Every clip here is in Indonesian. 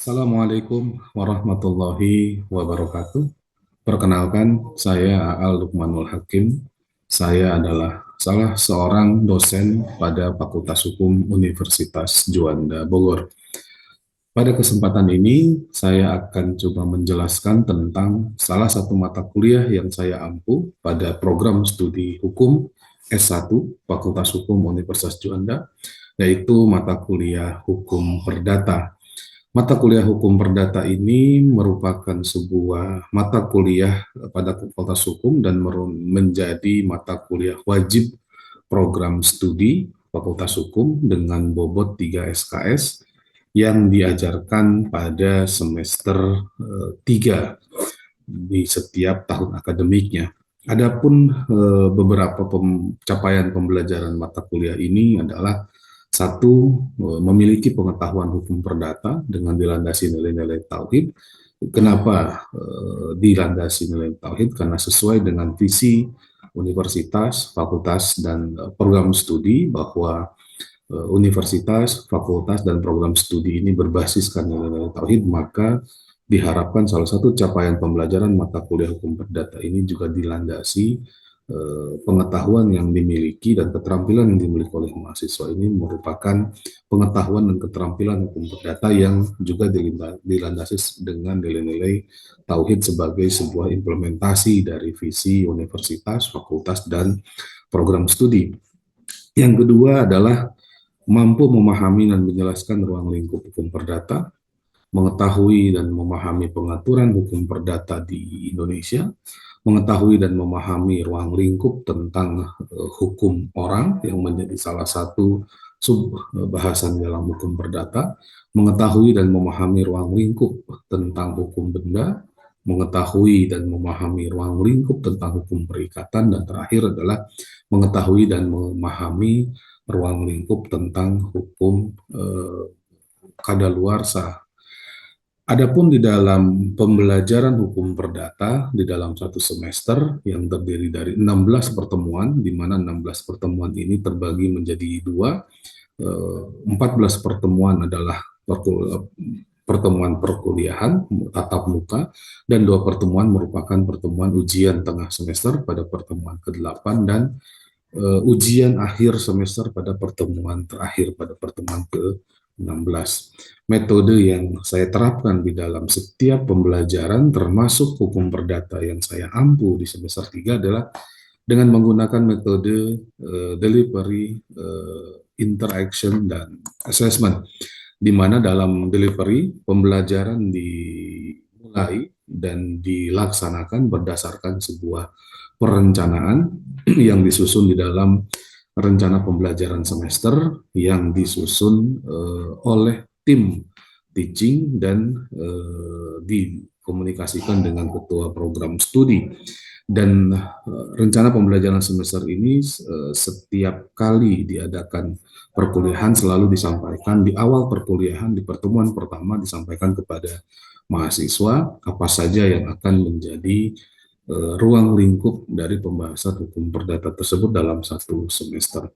Assalamualaikum warahmatullahi wabarakatuh. Perkenalkan, saya Aal Lukmanul Hakim. Saya adalah salah seorang dosen pada Fakultas Hukum Universitas Juanda Bogor. Pada kesempatan ini, saya akan coba menjelaskan tentang salah satu mata kuliah yang saya ampu pada program studi hukum S1 Fakultas Hukum Universitas Juanda, yaitu mata kuliah Hukum Perdata. Mata kuliah hukum perdata ini merupakan sebuah mata kuliah pada Fakultas Hukum dan menjadi mata kuliah wajib program studi Fakultas Hukum dengan bobot 3 SKS yang diajarkan pada semester 3 di setiap tahun akademiknya. Adapun beberapa capaian pembelajaran mata kuliah ini adalah satu, memiliki pengetahuan hukum perdata dengan dilandasi nilai-nilai tauhid. Kenapa dilandasi nilai tauhid? Karena sesuai dengan visi universitas, fakultas, dan program studi bahwa universitas, fakultas, dan program studi ini berbasiskan nilai-nilai tauhid, maka diharapkan salah satu capaian pembelajaran mata kuliah hukum perdata ini juga dilandasi pengetahuan yang dimiliki dan keterampilan yang dimiliki oleh mahasiswa ini merupakan pengetahuan dan keterampilan hukum perdata yang juga dilandasi dengan nilai-nilai tauhid sebagai sebuah implementasi dari visi universitas, fakultas, dan program studi. Yang kedua adalah mampu memahami dan menjelaskan ruang lingkup hukum perdata, mengetahui dan memahami pengaturan hukum perdata di Indonesia, mengetahui dan memahami ruang lingkup tentang hukum orang yang menjadi salah satu sub bahasan dalam hukum perdata, mengetahui dan memahami ruang lingkup tentang hukum benda, mengetahui dan memahami ruang lingkup tentang hukum perikatan, dan terakhir adalah mengetahui dan memahami ruang lingkup tentang hukum kadaluarsa. Adapun di dalam pembelajaran hukum perdata di dalam satu semester yang terdiri dari 16 pertemuan, di mana 16 pertemuan ini terbagi menjadi dua, 14 pertemuan adalah pertemuan perkuliahan tatap muka, dan dua pertemuan merupakan pertemuan ujian tengah semester pada pertemuan ke-8 dan ujian akhir semester pada pertemuan terakhir pada pertemuan ke-16. Metode yang saya terapkan di dalam setiap pembelajaran termasuk hukum perdata yang saya ampu di semester 3 adalah dengan menggunakan metode delivery, interaction, dan assessment, di mana dalam delivery pembelajaran dimulai dan dilaksanakan berdasarkan sebuah perencanaan yang disusun di dalam rencana pembelajaran semester yang disusun oleh tim teaching dan dikomunikasikan dengan ketua program studi. Dan rencana pembelajaran semester ini setiap kali diadakan perkuliahan selalu disampaikan di awal perkuliahan, di pertemuan pertama disampaikan kepada mahasiswa apa saja yang akan menjadi ruang lingkup dari pembahasan hukum perdata tersebut dalam satu semester.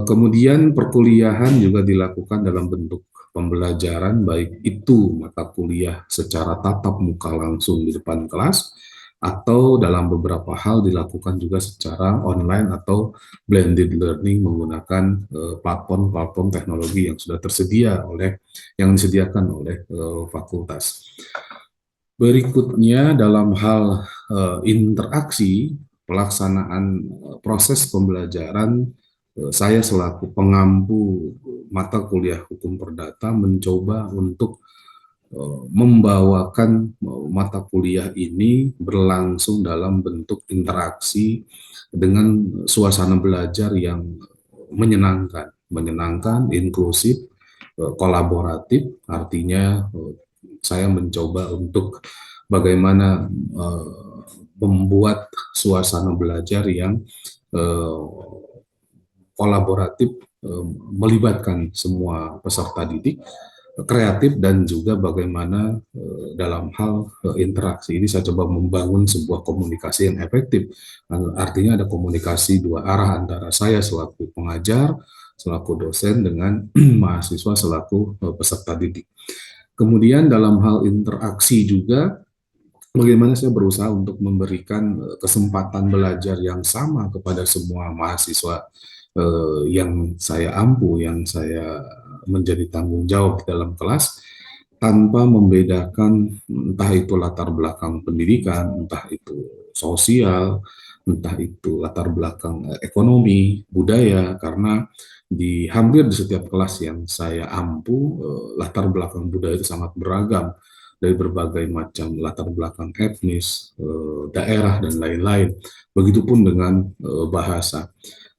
Kemudian perkuliahan juga dilakukan dalam bentuk pembelajaran, baik itu mata kuliah secara tatap muka langsung di depan kelas, atau dalam beberapa hal dilakukan juga secara online atau blended learning menggunakan platform-platform teknologi yang sudah tersedia yang disediakan oleh fakultas. Berikutnya dalam hal interaksi pelaksanaan proses pembelajaran, saya selaku pengampu mata kuliah hukum perdata mencoba untuk membawakan mata kuliah ini berlangsung dalam bentuk interaksi dengan suasana belajar yang menyenangkan, inklusif, kolaboratif. Artinya saya mencoba untuk bagaimana membuat suasana belajar yang kolaboratif, melibatkan semua peserta didik, kreatif, dan juga bagaimana dalam hal interaksi ini saya coba membangun sebuah komunikasi yang efektif. Artinya ada komunikasi dua arah antara saya selaku pengajar, selaku dosen, dengan mahasiswa selaku peserta didik. Kemudian dalam hal interaksi juga, bagaimana saya berusaha untuk memberikan kesempatan belajar yang sama kepada semua mahasiswa yang saya ampu, yang saya menjadi tanggung jawab di dalam kelas, tanpa membedakan entah itu latar belakang pendidikan, entah itu sosial, entah itu latar belakang ekonomi, budaya, karena di hampir di setiap kelas yang saya ampu, latar belakang budaya itu sangat beragam, dari berbagai macam latar belakang etnis, daerah, dan lain-lain. Begitupun dengan bahasa.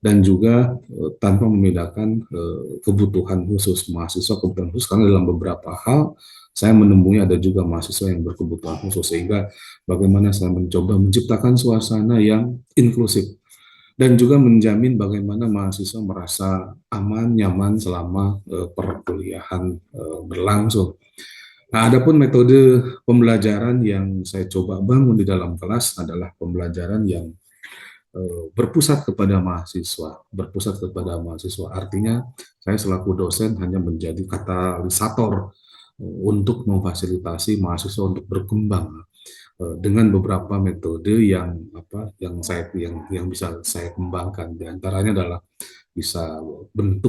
Dan juga tanpa membedakan kebutuhan khusus mahasiswa, kebutuhan khusus, karena dalam beberapa hal saya menemui ada juga mahasiswa yang berkebutuhan khusus, sehingga bagaimana saya mencoba menciptakan suasana yang inklusif dan juga menjamin bagaimana mahasiswa merasa aman, nyaman selama perkuliahan berlangsung. Nah, adapun metode pembelajaran yang saya coba bangun di dalam kelas adalah pembelajaran yang berpusat kepada mahasiswa, berpusat kepada mahasiswa. Artinya, saya selaku dosen hanya menjadi katalisator untuk memfasilitasi mahasiswa untuk berkembang dengan beberapa metode yang bisa saya kembangkan. Di antaranya adalah bisa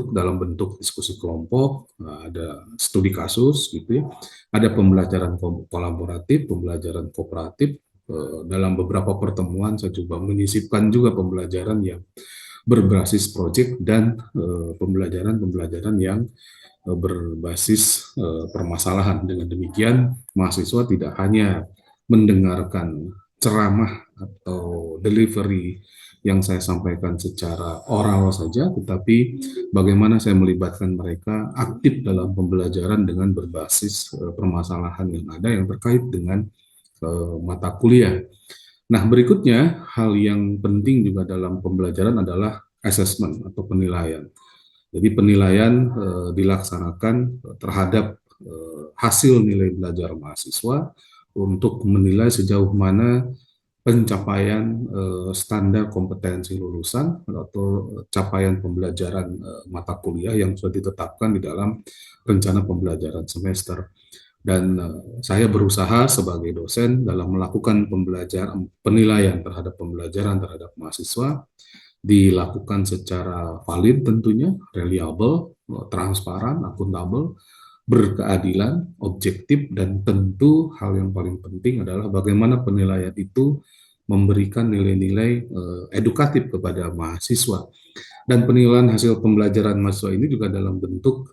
dalam bentuk diskusi kelompok, ada studi kasus gitu ya, ada pembelajaran kolaboratif, pembelajaran kooperatif. Dalam beberapa pertemuan saya coba menyisipkan juga pembelajaran yang berbasis proyek dan pembelajaran-pembelajaran yang berbasis permasalahan. Dengan demikian, mahasiswa tidak hanya mendengarkan ceramah atau delivery yang saya sampaikan secara oral saja, tetapi bagaimana saya melibatkan mereka aktif dalam pembelajaran dengan berbasis permasalahan yang ada yang terkait dengan mata kuliah. Nah, berikutnya, hal yang penting juga dalam pembelajaran adalah assessment atau penilaian. Jadi penilaian dilaksanakan terhadap hasil nilai belajar mahasiswa untuk menilai sejauh mana pencapaian standar kompetensi lulusan atau capaian pembelajaran mata kuliah yang sudah ditetapkan di dalam rencana pembelajaran semester. Dan saya berusaha sebagai dosen dalam melakukan pembelajaran penilaian terhadap pembelajaran terhadap mahasiswa dilakukan secara valid tentunya, reliable, transparan, akuntabel, berkeadilan, objektif, dan tentu hal yang paling penting adalah bagaimana penilaian itu memberikan nilai-nilai edukatif kepada mahasiswa. Dan penilaian hasil pembelajaran mahasiswa ini juga dalam bentuk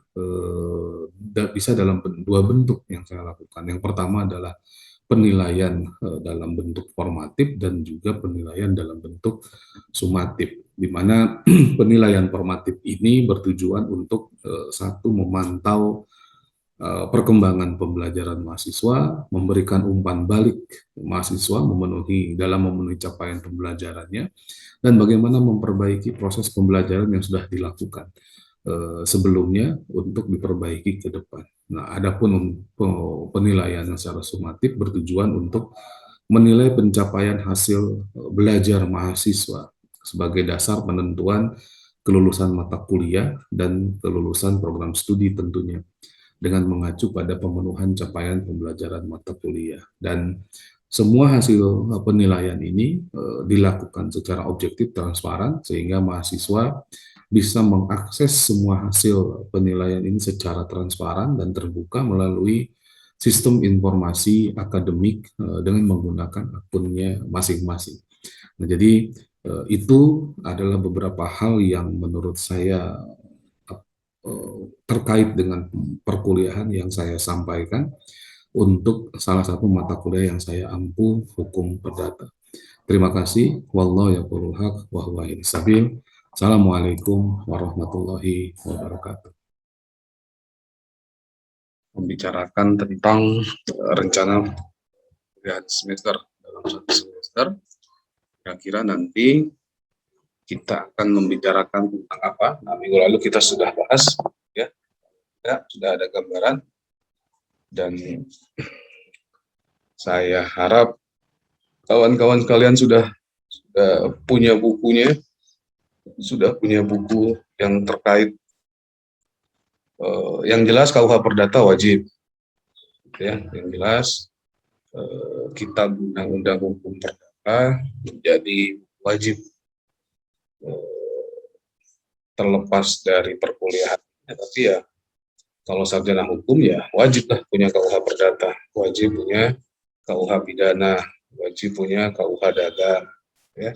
bisa dalam dua bentuk yang saya lakukan. Yang pertama adalah penilaian dalam bentuk formatif dan juga penilaian dalam bentuk sumatif, di mana penilaian formatif ini bertujuan untuk satu, memantau perkembangan pembelajaran mahasiswa, memberikan umpan balik mahasiswa memenuhi capaian pembelajarannya, dan bagaimana memperbaiki proses pembelajaran yang sudah dilakukan sebelumnya untuk diperbaiki ke depan. Nah, adapun penilaian yang secara sumatif bertujuan untuk menilai pencapaian hasil belajar mahasiswa sebagai dasar penentuan kelulusan mata kuliah dan kelulusan program studi tentunya, dengan mengacu pada pemenuhan capaian pembelajaran mata kuliah. Dan semua hasil penilaian ini dilakukan secara objektif, transparan, sehingga mahasiswa bisa mengakses semua hasil penilaian ini secara transparan dan terbuka melalui sistem informasi akademik dengan menggunakan akunnya masing-masing. Nah, jadi itu adalah beberapa hal yang menurut saya terkait dengan perkuliahan yang saya sampaikan untuk salah satu mata kuliah yang saya ampu, hukum perdata. Terima kasih. Wallahu yaqulul haq wa huwa sabil. Assalamualaikum warahmatullahi wabarakatuh. Membicarakan tentang rencana perkuliahan semester dalam satu semester. Kira-kira nanti kita akan membicarakan tentang apa? Nah, minggu lalu kita sudah bahas, ya sudah ada gambaran, dan saya harap kawan-kawan kalian sudah punya bukunya, sudah punya buku yang terkait. Yang jelas KUH Perdata wajib, ya. Yang jelas Kitab Undang-Undang Hukum Perdata menjadi wajib terlepas dari perkuliahan. Tapi ya kalau sarjana hukum ya wajib lah punya KUH Perdata, wajib punya KUH Pidana, wajib punya KUH Dagang, ya.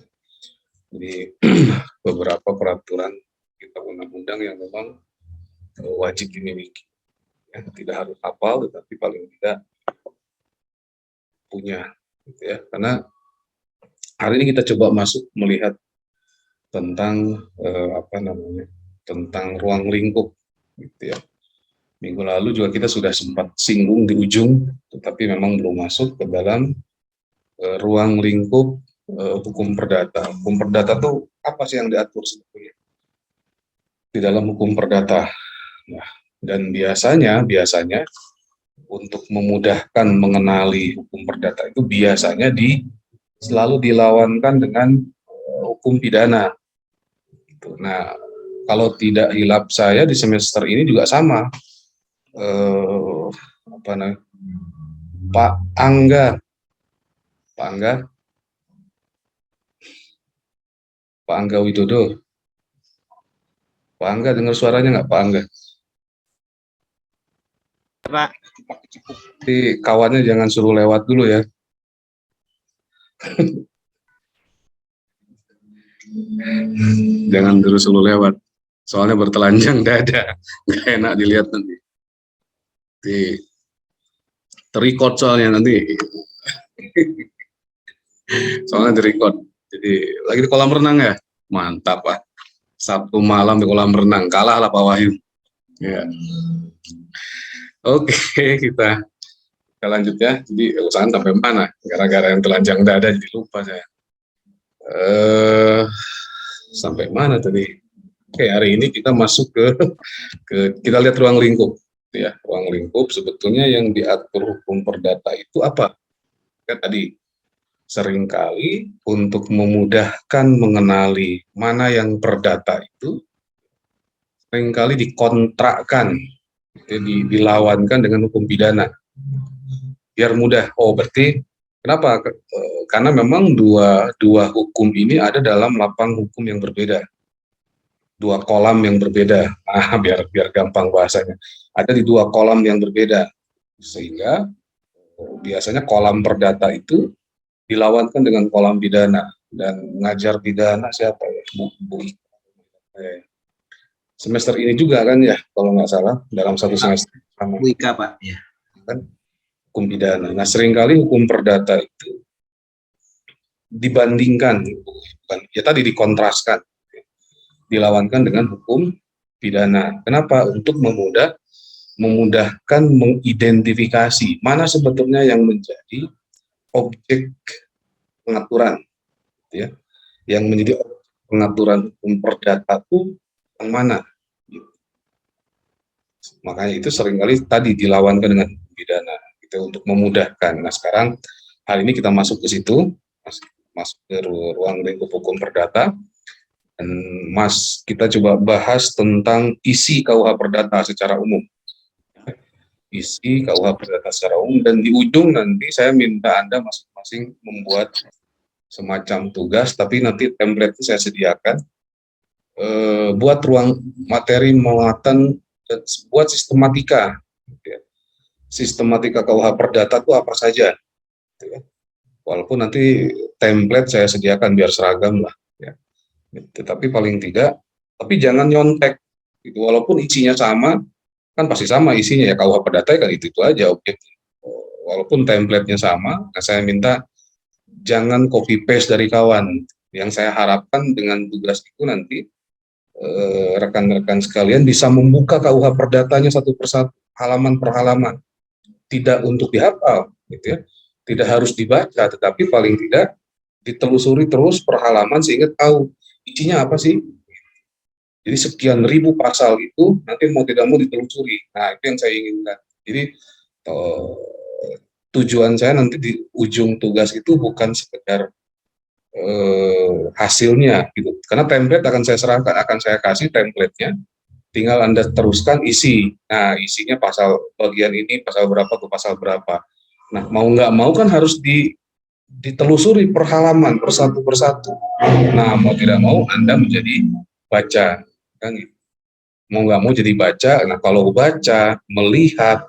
Jadi beberapa peraturan kitab undang-undang yang memang wajib dimiliki. Ya, tidak harus hafal, tetapi paling tidak punya, gitu ya. Karena hari ini kita coba masuk melihat tentang tentang ruang lingkup, gitu ya. Minggu lalu juga kita sudah sempat singgung di ujung, tetapi memang belum masuk ke dalam ruang lingkup hukum perdata. Hukum perdata itu apa sih yang diatur sebetulnya di dalam hukum perdata? Nah, dan biasanya untuk memudahkan mengenali hukum perdata itu biasanya selalu dilawankan dengan hukum pidana. Nah, kalau tidak hilap saya di semester ini juga sama. Pak Angga, Pak Angga Widodo. Pak Angga, dengar suaranya nggak Pak Angga? Pak. Jadi kawannya jangan suruh lewat dulu ya. Jangan suruh lewat. Soalnya bertelanjang dada. Nggak enak dilihat nanti. Terrecord soalnya nanti. Soalnya direkod. Jadi lagi di kolam renang ya. Mantap Pak. Sabtu malam di kolam renang. Kalah lah Pak Wahyu. Ya. Oke, kita lanjut ya. Jadi usahakan sampai mana? Gara-gara yang telanjang dada jadi lupa saya. Sampai mana tadi? Oke, hari ini kita masuk ke kita lihat ruang lingkup. Ya, ruang lingkup sebetulnya yang diatur hukum perdata itu apa? Kan tadi seringkali untuk memudahkan mengenali mana yang perdata itu seringkali dikontrakkan, dilawankan dengan hukum pidana biar mudah. Oh, berarti kenapa? Karena memang dua hukum ini ada dalam lapang hukum yang berbeda, dua kolam yang berbeda. Biar gampang bahasanya, ada di dua kolam yang berbeda, sehingga biasanya kolam perdata itu dilawankan dengan kolam pidana. Dan ngajar pidana siapa ya? Bu. Semester ini juga kan ya, kalau nggak salah dalam satu semester sama. Bu Ika Pak, ya. Kan hukum pidana. Nah, seringkali hukum perdata itu dibandingkan, ya tadi dikontraskan, dilawankan dengan hukum pidana. Kenapa? Untuk memudahkan mengidentifikasi mana sebetulnya yang menjadi objek pengaturan, ya, yang menjadi pengaturan hukum perdata itu yang mana. Makanya itu seringkali tadi dilawankan dengan hukum pidana, gitu, untuk memudahkan. Nah, sekarang hal ini kita masuk ke situ, masuk ke ruang lingkup hukum perdata, dan kita coba bahas tentang isi KUH Perdata secara umum. Isi KUH Perdata secara umum, dan di ujung nanti saya minta Anda masing-masing membuat semacam tugas, tapi nanti template itu saya sediakan, buat ruang materi muatan, buat sistematika. Sistematika KUH Perdata itu apa saja. Walaupun nanti template saya sediakan biar seragam lah. Ya. Tetapi paling tidak, tapi jangan nyontek. Gitu. Walaupun isinya sama, kan pasti sama isinya ya, KUH Perdata kan itu aja objek. Walaupun template-nya sama, nah saya minta jangan copy paste dari kawan. Yang saya harapkan dengan tugas itu nanti rekan-rekan sekalian bisa membuka KUH Perdatanya satu persatu, halaman per halaman, tidak untuk dihafal, gitu ya, tidak harus dibaca, tetapi paling tidak ditelusuri terus per halaman sehingga tahu isinya apa sih. Jadi sekian ribu pasal itu nanti mau tidak mau ditelusuri. Nah, itu yang saya inginkan. Jadi tujuan saya nanti di ujung tugas itu bukan sekedar hasilnya gitu, karena template akan saya serahkan, akan saya kasih template-nya, tinggal Anda teruskan isi. Nah, isinya pasal bagian ini, pasal berapa ke pasal berapa. Nah, mau nggak mau kan harus ditelusuri per halaman, persatu persatu. Nah, mau tidak mau Anda menjadi baca. Kan gitu. Mau nggak mau jadi baca. Nah, kalau baca, melihat,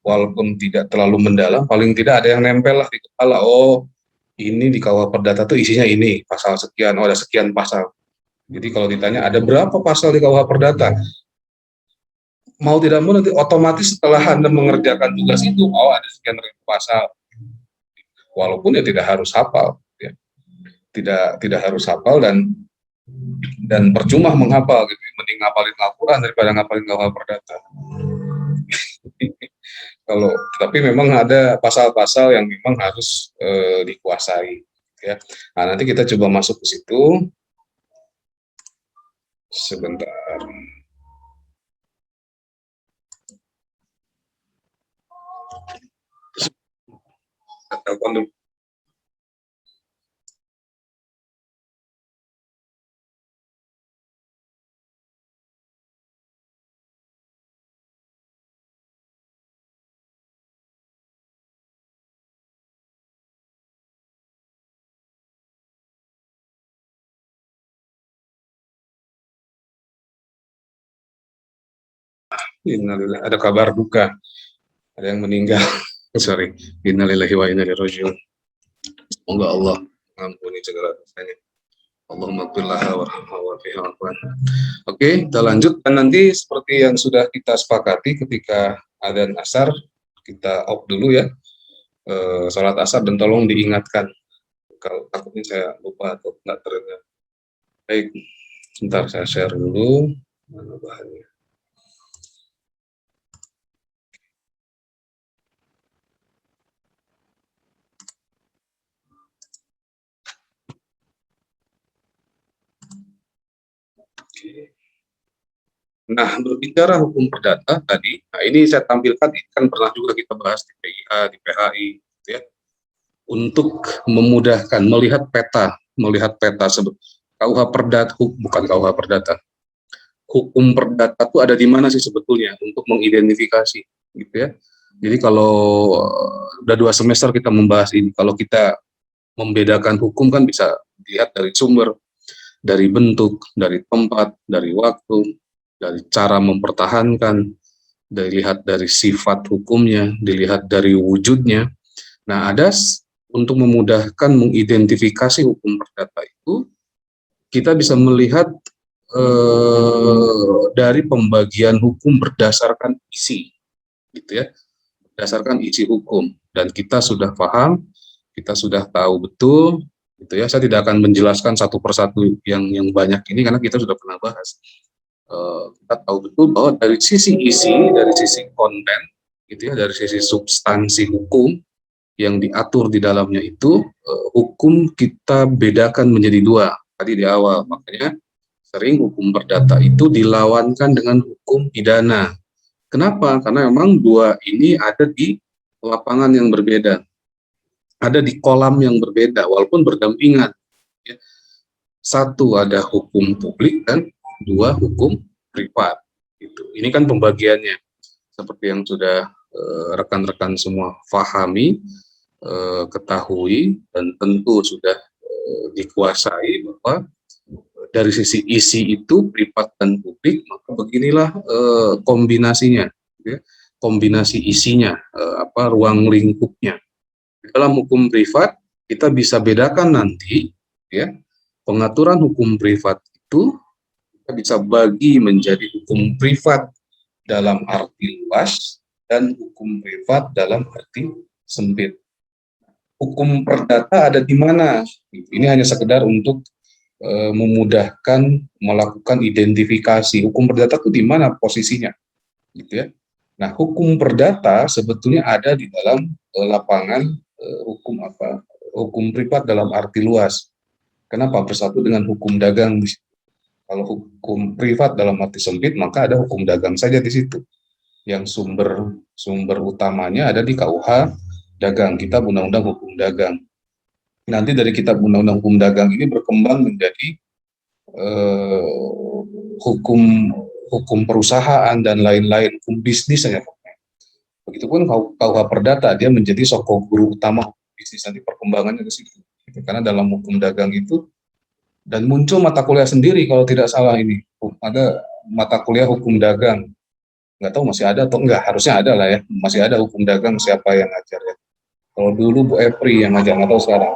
walaupun tidak terlalu mendalam, paling tidak ada yang nempel lah di kepala. Oh, ini di KUH Perdata tuh isinya ini, pasal sekian, oh ada sekian pasal. Jadi kalau ditanya ada berapa pasal di KUH Perdata, mau tidak mau nanti otomatis setelah Anda mengerjakan tugas itu, oh ada sekian ribu pasal. Walaupun ya tidak harus hafal, ya. Tidak harus hafal dan percuma menghafal gitu. Mending ngapalin Al-Quran daripada ngapalin KUH Perdata. Kalau tapi memang ada pasal-pasal yang memang harus dikuasai, ya. Nah, nanti kita coba masuk ke situ sebentar. Telepon dulu. Innalillahi, ada kabar duka, ada yang meninggal. Sorry. Innalillahi wa inna ilaihi raji'un. Semoga Allah mengampuni segala dosanya. Allahumma qbillah warhamha wa'fiha wa'fu'an. Oke, kita lanjut. Dan nanti seperti yang sudah kita sepakati ketika adzan asar, kita off dulu ya, sholat asar, dan tolong diingatkan kalau takutnya saya lupa atau nggak teringat. Baik, sebentar saya share dulu mana bahannya. Nah, berbicara hukum perdata tadi, nah ini saya tampilkan, ini kan pernah juga kita bahas di PIH, di PHI, gitu ya, untuk memudahkan melihat peta KUH Perdata, bukan KUH Perdata, hukum perdata itu ada di mana sih sebetulnya untuk mengidentifikasi, gitu ya. Jadi kalau udah 2 semester kita membahas ini, kalau kita membedakan hukum kan bisa dilihat dari sumber, dari bentuk, dari tempat, dari waktu, dari cara mempertahankan, dilihat dari sifat hukumnya, dilihat dari wujudnya. Nah, untuk memudahkan mengidentifikasi hukum perdata itu, kita bisa melihat dari pembagian hukum berdasarkan isi, gitu ya, berdasarkan isi hukum. Dan kita sudah paham, kita sudah tahu betul, gitu ya. Saya tidak akan menjelaskan satu persatu yang banyak ini karena kita sudah pernah bahas. Kita tahu betul bahwa dari sisi isi, dari sisi konten, gitu ya, dari sisi substansi hukum yang diatur di dalamnya itu, hukum kita bedakan menjadi 2 tadi di awal. Makanya sering hukum perdata itu dilawankan dengan hukum pidana. Kenapa? Karena memang 2 ini ada di lapangan yang berbeda, ada di kolam yang berbeda, walaupun berdampingan. Ya. 1 ada hukum publik dan 2 hukum privat. Gitu. Ini kan pembagiannya, seperti yang sudah rekan-rekan semua pahami, ketahui, dan tentu sudah dikuasai bahwa dari sisi isi itu privat dan publik, maka beginilah kombinasinya, ya. Kombinasi isinya, ruang lingkupnya. Dalam hukum privat kita bisa bedakan nanti, ya, pengaturan hukum privat itu kita bisa bagi menjadi hukum privat dalam arti luas dan hukum privat dalam arti sempit. Hukum perdata ada di mana? Ini hanya sekedar untuk memudahkan melakukan identifikasi hukum perdata itu di mana posisinya, gitu ya. Nah, hukum perdata sebetulnya ada di dalam lapangan hukum privat dalam arti luas. Kenapa? Bersatu dengan hukum dagang. Kalau hukum privat dalam arti sempit, maka ada hukum dagang saja di situ. Yang sumber utamanya ada di KUH Dagang, Kitab Undang-Undang Hukum Dagang. Nanti dari Kitab Undang-Undang Hukum Dagang ini berkembang menjadi hukum hukum perusahaan dan lain-lain, hukum bisnis saja. Begitupun KUH Perdata, dia menjadi sokok guru utama bisnis, nanti perkembangannya ke situ. Karena dalam hukum dagang itu, dan muncul mata kuliah sendiri kalau tidak salah ini, ada mata kuliah hukum dagang, nggak tahu masih ada atau enggak, harusnya ada lah ya, masih ada hukum dagang, siapa yang ngajar ya. Kalau dulu Bu Epri yang ngajar, nggak tahu sekarang.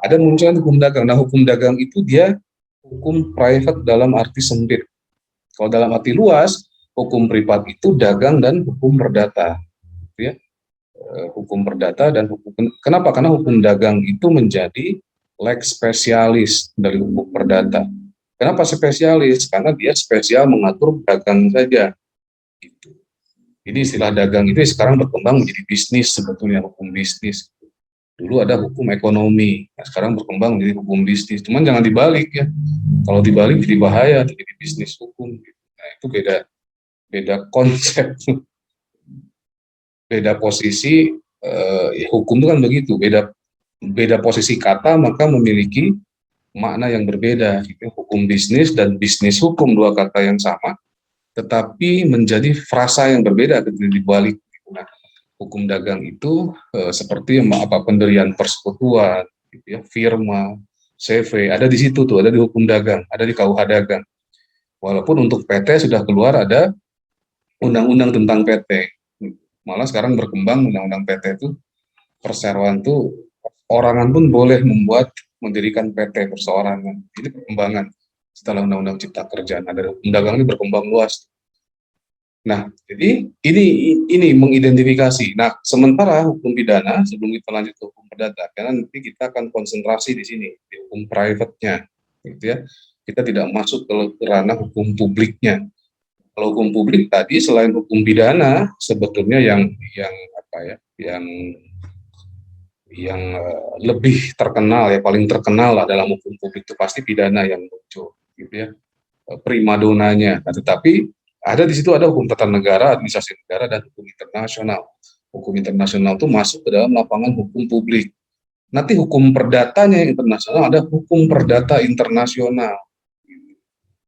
Ada munculnya hukum dagang. Nah, hukum dagang itu dia hukum private dalam arti sempit. Kalau dalam arti luas, hukum privat itu dagang dan hukum perdata. Ya. Hukum perdata dan hukum, kenapa? Karena hukum dagang itu menjadi lex spesialis dari hukum perdata. Kenapa spesialis? Karena dia spesial mengatur dagang saja. Gitu. Jadi istilah dagang itu sekarang berkembang menjadi bisnis, sebetulnya hukum bisnis. Dulu ada hukum ekonomi, nah sekarang berkembang menjadi hukum bisnis. Cuman jangan dibalik ya. Kalau dibalik jadi bahaya, jadi bisnis hukum. Nah itu beda konsep, beda posisi. Hukum itu kan begitu, beda posisi kata maka memiliki makna yang berbeda. Hukum bisnis dan bisnis hukum, dua kata yang sama, tetapi menjadi frasa yang berbeda ketika dibalik. Nah, hukum dagang itu seperti pendirian persekutuan, gitu ya, firma, CV, ada di situ tuh, ada di hukum dagang, ada di KUH dagang. Walaupun untuk PT sudah keluar ada undang-undang tentang PT. Malah sekarang berkembang undang-undang PT itu, perseroan tuh orangan pun boleh mendirikan PT perseorangan. Ini perkembangan setelah undang-undang Cipta Kerja. Nah, dari hukum dagang ini berkembang luas. Nah, jadi ini mengidentifikasi. Nah, sementara hukum pidana, sebelum kita lanjut ke hukum perdata, karena nanti kita akan konsentrasi di sini di hukum private-nya, gitu ya. Kita tidak masuk ke ranah hukum publiknya. Kalau hukum publik tadi selain hukum pidana, sebetulnya yang apa ya, yang lebih terkenal ya, paling terkenal lah dalam hukum publik itu pasti pidana yang muncul, gitu ya, primadonanya. Nah, tetapi ada di situ ada hukum tata negara, administrasi negara, dan hukum internasional. Hukum internasional itu masuk ke dalam lapangan hukum publik. Nanti hukum perdatanya yang internasional, ada hukum perdata internasional.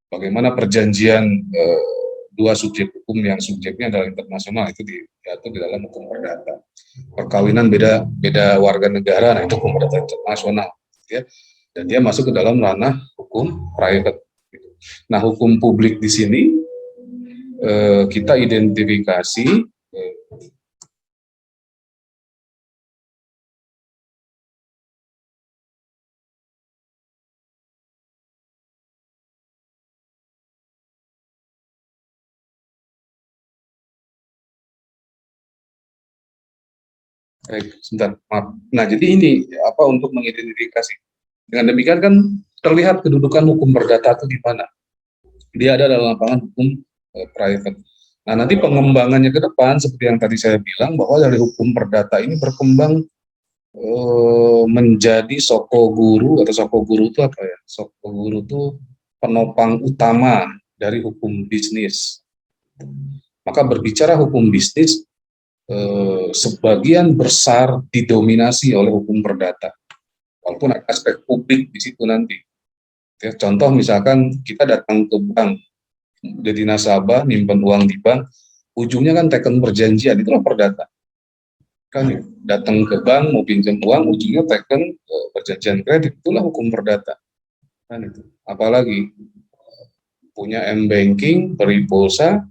Bagaimana perjanjian dua subjek hukum yang subjeknya adalah internasional itu diatur di dalam hukum perdata. Perkawinan beda warga negara, nah itu hukum perdata internasional, ya. Dan dia masuk ke dalam ranah hukum private. Nah, hukum publik di sini kita identifikasi sebentar, maaf. Nah, jadi ini apa untuk mengidentifikasi. Dengan demikian kan terlihat kedudukan hukum perdata itu di mana. Dia ada dalam lapangan hukum private. Nah, nanti pengembangannya ke depan seperti yang tadi saya bilang, bahwa dari hukum perdata ini berkembang menjadi soko guru, atau soko guru itu apa ya? Soko guru itu penopang utama dari hukum bisnis. Maka berbicara hukum bisnis, sebagian besar didominasi oleh hukum perdata. Walaupun ada aspek publik di situ nanti. Ya, contoh misalkan kita datang ke bank, jadi nasabah, nyimpan uang di bank, ujungnya kan teken perjanjian, itulah perdata. Kan datang ke bank mau pinjam uang, ujungnya teken perjanjian kredit, itulah hukum perdata. Kan itu. Apalagi punya m-banking, beri pulsa,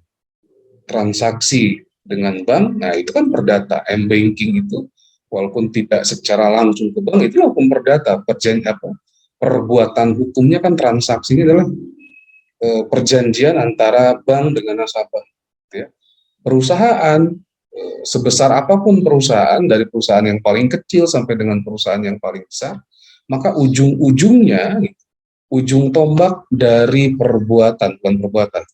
transaksi dengan bank, nah itu kan perdata. M-banking itu walaupun tidak secara langsung ke bank, itu hukum perdata. Perbuatan hukumnya kan transaksi ini adalah perjanjian antara bank dengan nasabah. Ya. Perusahaan, sebesar apapun perusahaan, dari perusahaan yang paling kecil sampai dengan perusahaan yang paling besar, maka ujung-ujungnya, ujung tombak dari perbuatan, bukan perbuatan,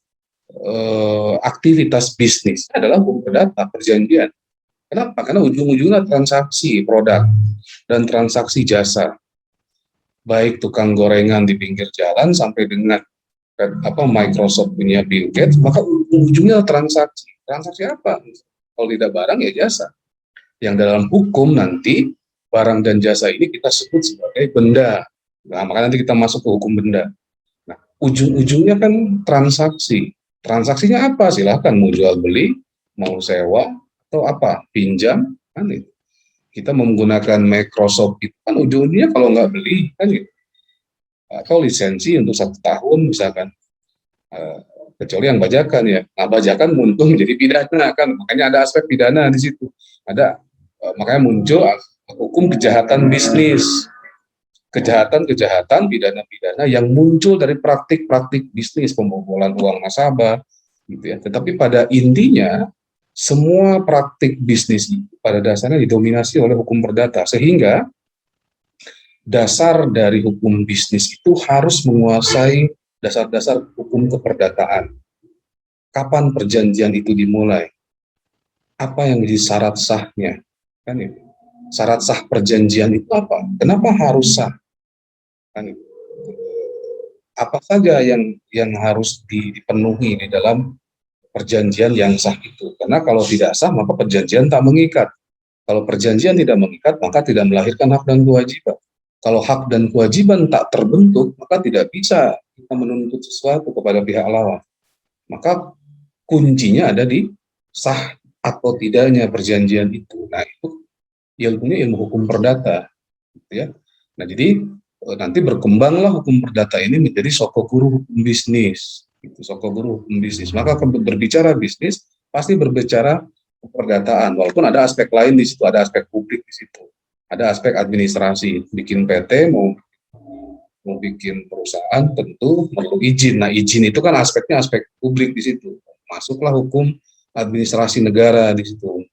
aktivitas bisnis adalah hukum perdata, perjanjian. Kenapa? Karena ujung-ujungnya transaksi produk dan transaksi jasa. Baik tukang gorengan di pinggir jalan sampai dengan Microsoft punya Bill Gates, maka ujungnya transaksi. Transaksi apa? Kalau tidak barang ya jasa. Yang dalam hukum nanti barang dan jasa ini kita sebut sebagai benda. Nah, maka nanti kita masuk ke hukum benda. Nah, ujung-ujungnya kan transaksi. Transaksinya apa? Silahkan mau jual beli, mau sewa, atau apa? Pinjam, kan itu. Kita menggunakan Microsoft itu kan ujungnya kalau nggak beli, kan gitu. Atau lisensi untuk 1 tahun misalkan. Eh, Kecuali yang bajakan ya. Nah, bajakan muncul menjadi pidana kan. Makanya ada aspek pidana di situ. Ada makanya muncul hukum kejahatan bisnis. Kejahatan-kejahatan, pidana-pidana yang muncul dari praktik-praktik bisnis, pembobolan uang nasabah, gitu ya. Tetapi pada intinya semua praktik bisnis pada dasarnya didominasi oleh hukum perdata, sehingga dasar dari hukum bisnis itu harus menguasai dasar-dasar hukum keperdataan. Kapan perjanjian itu dimulai? Apa yang menjadi syarat sahnya? Kan itu. Syarat sah perjanjian itu apa? Kenapa harus sah? Kan itu. Apa saja yang harus dipenuhi di dalam perjanjian yang sah itu? Karena kalau tidak sah, maka perjanjian tak mengikat. Kalau perjanjian tidak mengikat, maka tidak melahirkan hak dan kewajiban. Kalau hak dan kewajiban tak terbentuk, maka tidak bisa kita menuntut sesuatu kepada pihak lawan. Maka kuncinya ada di sah atau tidaknya perjanjian itu. Nah, itu ilmunya ilmu hukum perdata, gitu ya. Nah, jadi nanti berkembanglah hukum perdata ini menjadi sokoguru hukum bisnis, gitu, sokoguru hukum bisnis. Maka berbicara bisnis pasti berbicara perdataan, walaupun ada aspek lain di situ, ada aspek publik di situ, ada aspek administrasi. Bikin PT mau bikin perusahaan tentu perlu izin. Nah, izin itu kan aspeknya aspek publik di situ. Masuklah hukum administrasi negara di situ.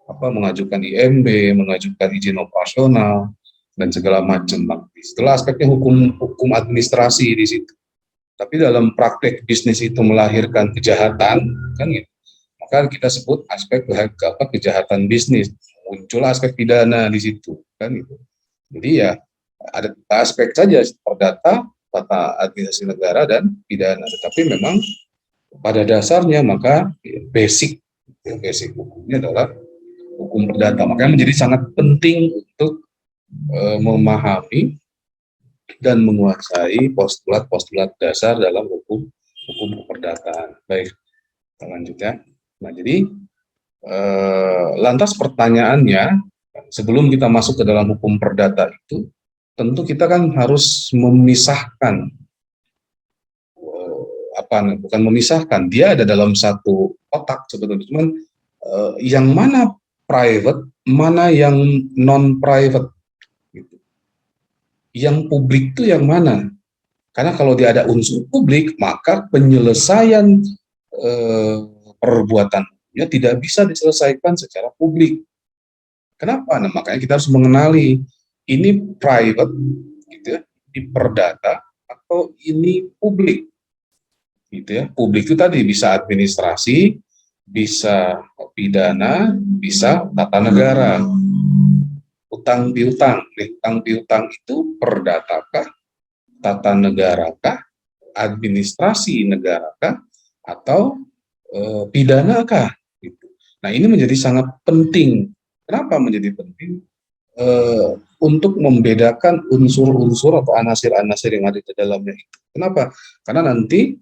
Apa mengajukan IMB, mengajukan izin operasional dan segala macam. Setelah aspeknya hukum administrasi di situ. Tapi dalam praktek bisnis itu melahirkan kejahatan, kan gitu. Maka kita sebut aspek kejahatan bisnis. Muncul aspek pidana di situ, kan gitu. Jadi ya ada aspek saja perdata, tata administrasi negara dan pidana. Tetapi memang pada dasarnya maka basic hukumnya adalah hukum perdata. Makanya menjadi sangat penting untuk memahami dan menguasai postulat-postulat dasar dalam hukum keperdataan. Baik, kita lanjut ya. Nah, jadi lantas pertanyaannya, sebelum kita masuk ke dalam hukum perdata itu, tentu kita kan harus memisahkan bukan memisahkan, dia ada dalam satu otak sebetulnya, cuman yang mana private, mana yang non private, gitu. Yang publik itu yang mana? Karena kalau dia ada unsur publik, maka penyelesaian perbuatannya tidak bisa diselesaikan secara publik. Kenapa? Nah, makanya kita harus mengenali ini private, gitu ya, di perdata atau ini publik, gitu ya. Publik itu tadi bisa administrasi, bisa pidana, bisa tata negara. Utang piutang, utang piutang itu perdatakah, tata negarakah, administrasi negarakah, atau pidanakah? Gitu. Nah, ini menjadi sangat penting. Kenapa menjadi penting? Untuk membedakan unsur-unsur atau anasir-anasir yang ada di dalamnya itu. Kenapa? Karena nanti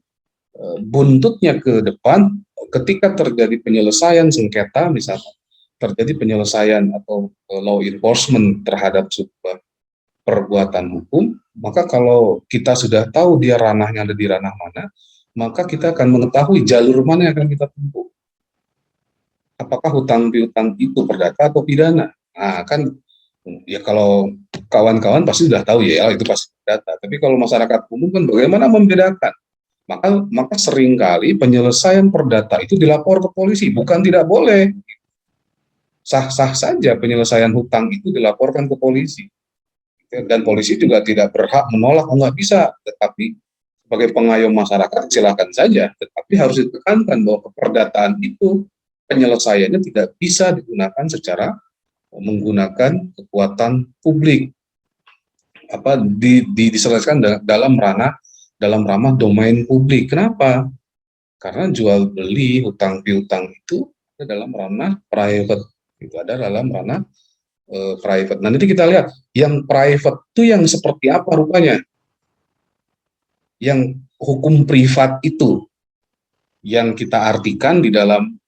buntutnya ke depan ketika terjadi penyelesaian sengketa, misalnya terjadi penyelesaian atau law enforcement terhadap sebuah perbuatan hukum, maka kalau kita sudah tahu dia ranahnya ada di ranah mana, maka kita akan mengetahui jalur mana yang akan kita tempuh. Apakah hutang piutang itu perdata atau pidana? Nah, kan ya kalau kawan-kawan pasti sudah tahu ya, itu pasti perdata. Tapi kalau masyarakat umum kan bagaimana membedakan? Maka seringkali penyelesaian perdata itu dilapor ke polisi, bukan tidak boleh. Sah-sah saja penyelesaian hutang itu dilaporkan ke polisi. Dan polisi juga tidak berhak menolak, nggak bisa. Tetapi sebagai pengayom masyarakat silakan saja. Tetapi harus ditekankan bahwa keperdataan itu penyelesaiannya tidak bisa digunakan secara menggunakan kekuatan publik. Diselesaikan dalam ranah domain publik. Kenapa? Karena jual beli hutang piutang itu ada dalam ranah private, itu ada dalam ranah private. Nah, nanti kita lihat yang private itu yang seperti apa rupanya. Yang hukum privat itu yang kita artikan di dalam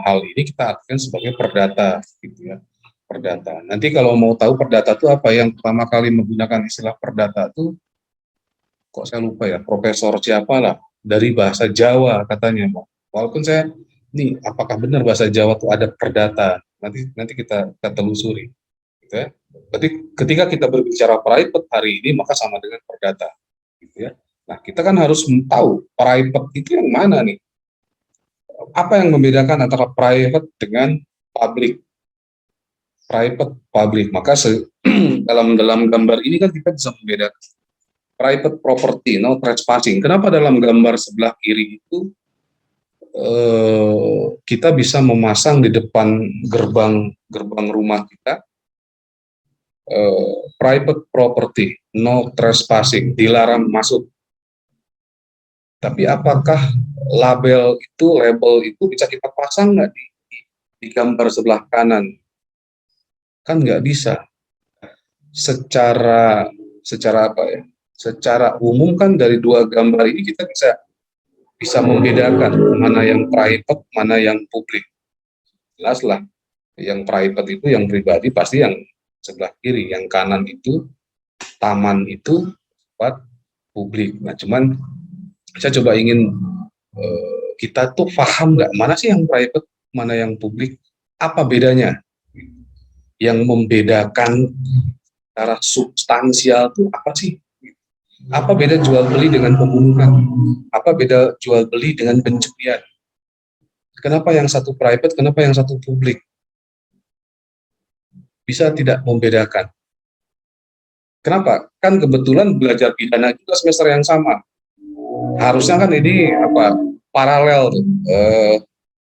hal ini kita artikan sebagai perdata, gitu ya. Perdata. Nanti kalau mau tahu perdata itu apa, yang pertama kali menggunakan istilah perdata itu, kok saya lupa ya, Profesor siapa lah, dari bahasa Jawa katanya, Pak. Walaupun saya, nih apakah benar bahasa Jawa itu ada perdata? Nanti kita telusuri, gitu ya. Berarti ketika kita berbicara private hari ini, maka sama dengan perdata, gitu ya. Nah, kita kan harus tahu private itu yang mana nih? Apa yang membedakan antara private dengan public? Private, public. Maka dalam gambar ini kan kita bisa membedakan private property, no trespassing. Kenapa dalam gambar sebelah kiri itu kita bisa memasang di depan gerbang rumah kita private property, no trespassing, dilarang masuk. Tapi apakah label itu bisa kita pasang nggak di gambar sebelah kanan? Kan nggak bisa. Secara apa ya? Secara umum kan dari dua gambar ini kita bisa membedakan mana yang private, mana yang publik. Jelas lah, yang private itu yang pribadi pasti yang sebelah kiri, yang kanan itu taman itu tempat publik. Nah, cuman saya coba ingin kita tuh paham nggak mana sih yang private, mana yang publik, apa bedanya? Yang membedakan secara substansial tuh apa sih? Apa beda jual beli dengan pembunuhan? Apa beda jual beli dengan pencurian? Kenapa yang satu private, kenapa yang satu publik? Bisa tidak membedakan. Kenapa? Kan kebetulan belajar pidana juga semester yang sama. Harusnya kan ini paralel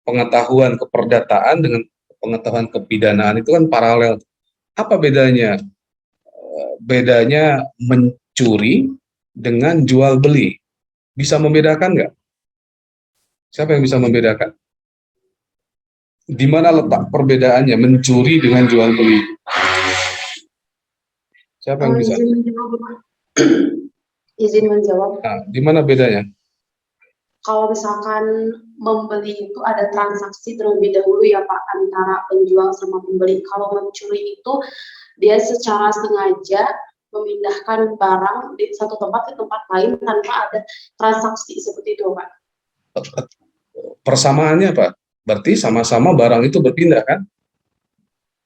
pengetahuan keperdataan dengan pengetahuan kepidanaan itu kan paralel. Apa bedanya? Bedanya mencuri dengan jual beli. Bisa membedakan nggak? Siapa yang bisa membedakan? Di mana letak perbedaannya mencuri dengan jual beli? Siapa yang bisa? Izin menjawab. Nah, di mana bedanya? Kalau misalkan membeli itu ada transaksi terlebih dahulu ya Pak, antara penjual sama pembeli. Kalau mencuri itu dia secara sengaja memindahkan barang di satu tempat ke tempat lain tanpa ada transaksi seperti itu Pak. Persamaannya Pak, berarti sama-sama barang itu berpindah kan?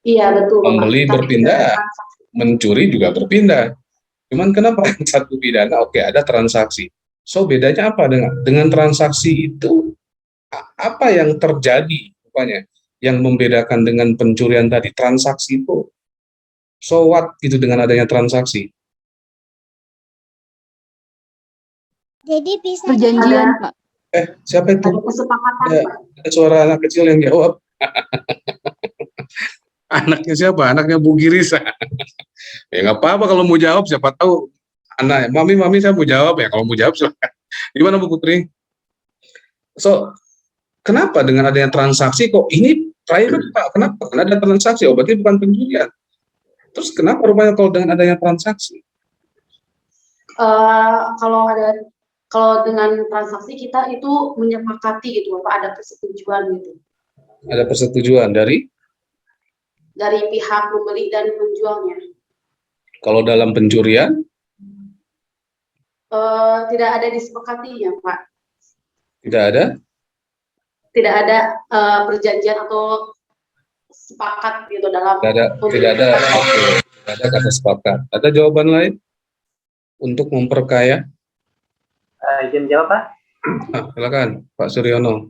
Iya betul Pak. Membeli berpindah, mencuri juga berpindah. Cuman kenapa yang satu pidana? Oke, ada transaksi. So bedanya apa dengan transaksi itu? Apa yang terjadi rupanya yang membedakan dengan pencurian tadi? Transaksi itu. So what itu dengan adanya transaksi? Jadi bisa perjanjian Pak. Siapa itu? Ada kesepakatan Pak. Ada suara anak kecil yang jawab. Anaknya siapa? Anaknya Bu Girisa. Ya nggak apa-apa kalau mau jawab, siapa tahu anak, mami saya mau jawab ya, kalau mau jawab silakan. Gimana Bu Putri? So, kenapa dengan adanya transaksi kok ini private Pak? Kenapa? Karena ada transaksi, berarti bukan pencurian. Terus kenapa rupanya kalau dengan adanya transaksi? Kalau dengan transaksi kita itu menyepakati gitu Pak, ada persetujuan gitu. Ada persetujuan dari pihak pembeli dan penjualnya. Kalau dalam pencurian? Tidak ada disepakati ya Pak. Tidak ada? Tidak ada perjanjian atau sepakat gitu dalam. Tidak ada kata sepakat. Ada jawaban lain untuk memperkaya? Izin jawab Pak. Silakan Pak Suryono.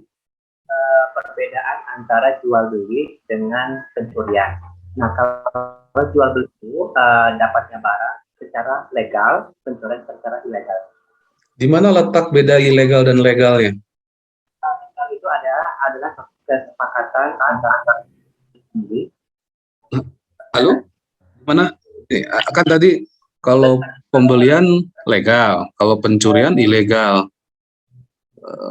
Perbedaan antara jual beli dengan pencurian. Nah, kalau jual beli itu dapatnya barang secara legal, pencurian secara ilegal. Di mana letak beda ilegal dan legalnya? Itu adalah kesepakatan antara pembeli. Halo? Mana? Kan tadi kalau pembelian legal, kalau pencurian ilegal.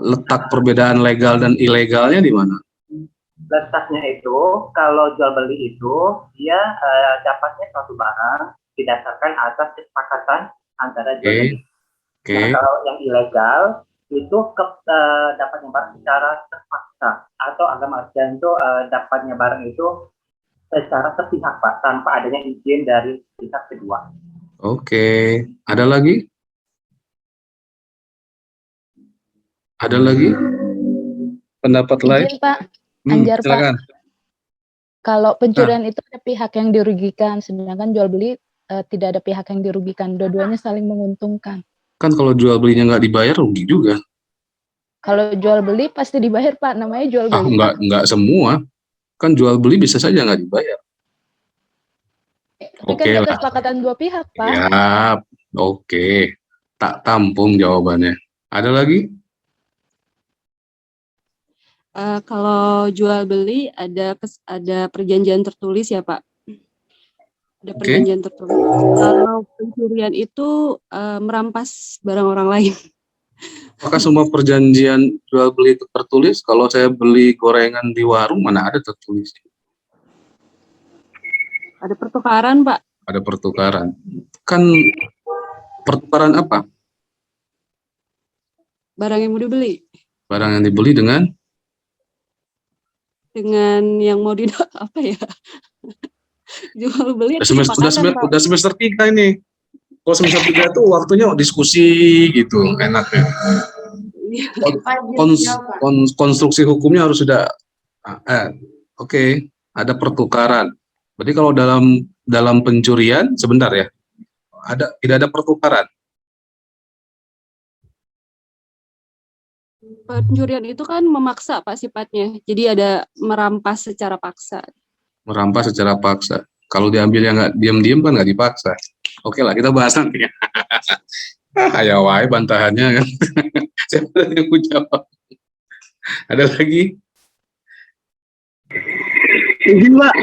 Letak perbedaan legal dan ilegalnya di mana? Letaknya itu, kalau jual beli itu, dia dapatnya suatu barang didasarkan atas kesepakatan antara jual beli. Nah, kalau yang ilegal dapatnya barang secara terpaksa, atau agama Kristen itu dapatnya barang itu secara sepihak Pak, tanpa adanya izin dari pihak kedua. Oke, ada lagi? Ada lagi? Pendapat lain? Izin Pak, Anjar Pak. Silakan. Kalau pencurian itu ada pihak yang dirugikan, sedangkan jual beli tidak ada pihak yang dirugikan. Dua-duanya saling menguntungkan. Kan kalau jual belinya nggak dibayar rugi juga. Kalau jual beli pasti dibayar Pak, namanya jual beli. Nggak semua. Kan jual beli bisa saja nggak dibayar. Tapi kan itu kesepakatan dua pihak Pak. Ya, oke. Tak tampung jawabannya. Ada lagi? Kalau jual beli ada perjanjian tertulis ya Pak. Ada perjanjian tertulis. Kalau pencurian itu merampas barang orang lain. Apakah semua perjanjian jual beli itu tertulis? Kalau saya beli gorengan di warung mana ada tertulis? Ada pertukaran Pak. Ada pertukaran. Kan pertukaran apa? Barang yang mau dibeli. Barang yang dibeli dengan yang mau apa ya? Jual beli. Udah semester 3 ini. Kalau semester 3 itu waktunya diskusi gitu enaknya. Konstruksi hukumnya harus sudah oke, ada pertukaran. Berarti kalau dalam pencurian sebentar ya. Tidak ada pertukaran. Pencurian itu kan memaksa Pak sifatnya. Jadi ada merampas secara paksa. Merampas secara paksa. Kalau diambil yang nggak diam-diam kan nggak dipaksa. Oke lah, kita bahas nanti. Ayo wae bantahannya kan. Siapa yang mau jawab? Ada lagi? Izin Pak.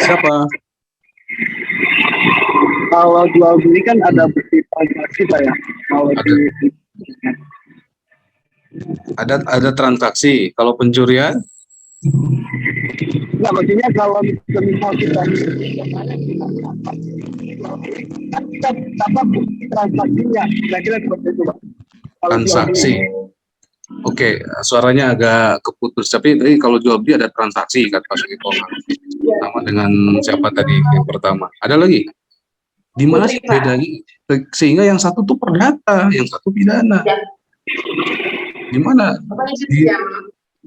Siapa? Kalau jual beli kan ada bukti transaksi Pak ya. Kalau ada transaksi. Kalau pencurian? Nggak, maksudnya kalau misal kita apa bukti transaksinya, kira-kira seperti itu Pak. Transaksi. Oke, suaranya agak keputus. Tapi tadi kalau jual beli ada transaksi kata Pak Sugito. Sama dengan siapa tadi yang pertama. Ada lagi? Di mana sih bedanya? Sehingga yang satu tuh perdata, yang satu pidana. Di mana?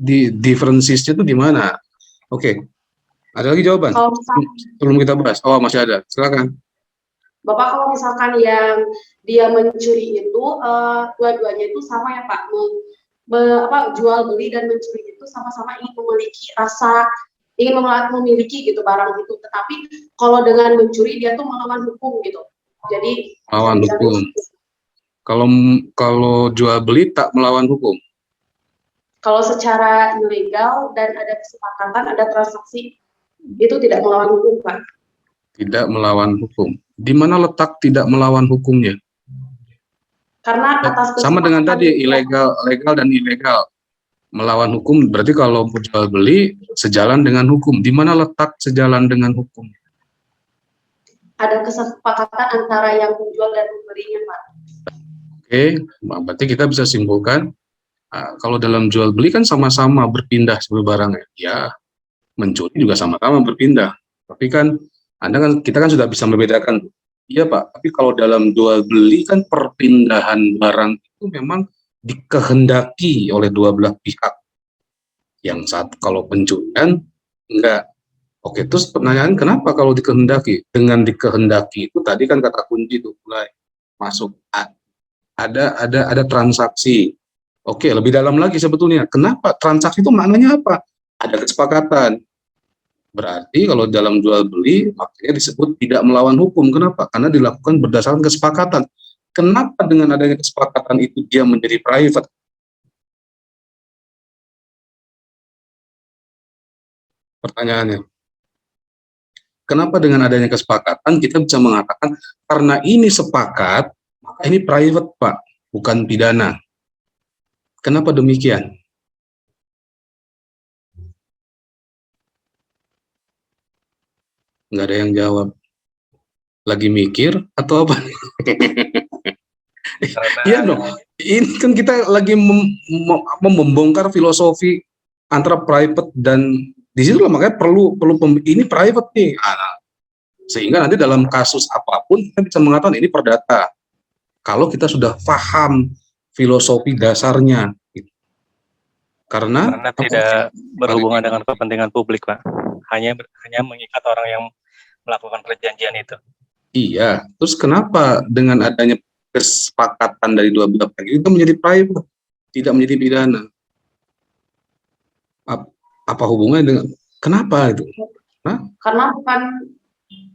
Di differences-nya itu di mana? Oke. Ada lagi jawaban? Belum kita bahas. Oh, masih ada. Silakan. Bapak, kalau misalkan yang dia mencuri itu dua-duanya itu sama ya Pak, jual beli dan mencuri itu sama-sama ingin memiliki rasa ingin memiliki gitu barang itu, tetapi kalau dengan mencuri dia tuh melawan hukum gitu. Jadi melawan hukum. Kalau jual beli tak melawan hukum. Kalau secara ilegal dan ada kesepakatan, ada transaksi, itu tidak melawan hukum, Pak. Tidak melawan hukum. Di mana letak tidak melawan hukumnya? Karena atas sama dengan tadi legal dan ilegal. Melawan hukum berarti kalau jual beli sejalan dengan hukum. Di mana letak sejalan dengan hukum? Ada kesepakatan antara yang menjual dan membelinya, Pak. Oke, berarti kita bisa simpulkan kalau dalam jual beli kan sama-sama berpindah sebuah barangnya. Ya, mencuri juga sama-sama berpindah. Tapi kan kita kan sudah bisa membedakan. Iya Pak, tapi kalau dalam jual beli kan perpindahan barang itu memang dikehendaki oleh dua belah pihak. Yang satu kalau pencurian enggak. Oke, terus pertanyaan kenapa kalau dikehendaki? Dengan dikehendaki itu tadi kan kata kunci itu mulai masuk. Ada transaksi. Oke, lebih dalam lagi sebetulnya. Kenapa? Transaksi itu maknanya apa? Ada kesepakatan. Berarti kalau dalam jual beli makanya disebut tidak melawan hukum. Kenapa? Karena dilakukan berdasarkan kesepakatan. Kenapa dengan adanya kesepakatan itu dia menjadi private? Pertanyaannya. Kenapa dengan adanya kesepakatan kita bisa mengatakan karena ini sepakat, maka ini private Pak, bukan pidana. Kenapa demikian? Nggak ada yang jawab. Lagi mikir atau apa? Iya dong. Ini kan kita lagi membongkar filosofi antara private dan di situ makanya perlu ini private nih. Sehingga nanti dalam kasus apapun kita bisa mengatakan ini perdata. Kalau kita sudah paham filosofi dasarnya, gitu. Karena tidak berhubungan dengan kepentingan publik, Pak. Hanya mengikat orang yang melakukan perjanjian itu. Iya, terus kenapa dengan adanya kesepakatan dari dua belah pihak itu menjadi private, tidak menjadi pidana? Apa hubungannya dengan kenapa itu? Karena bukan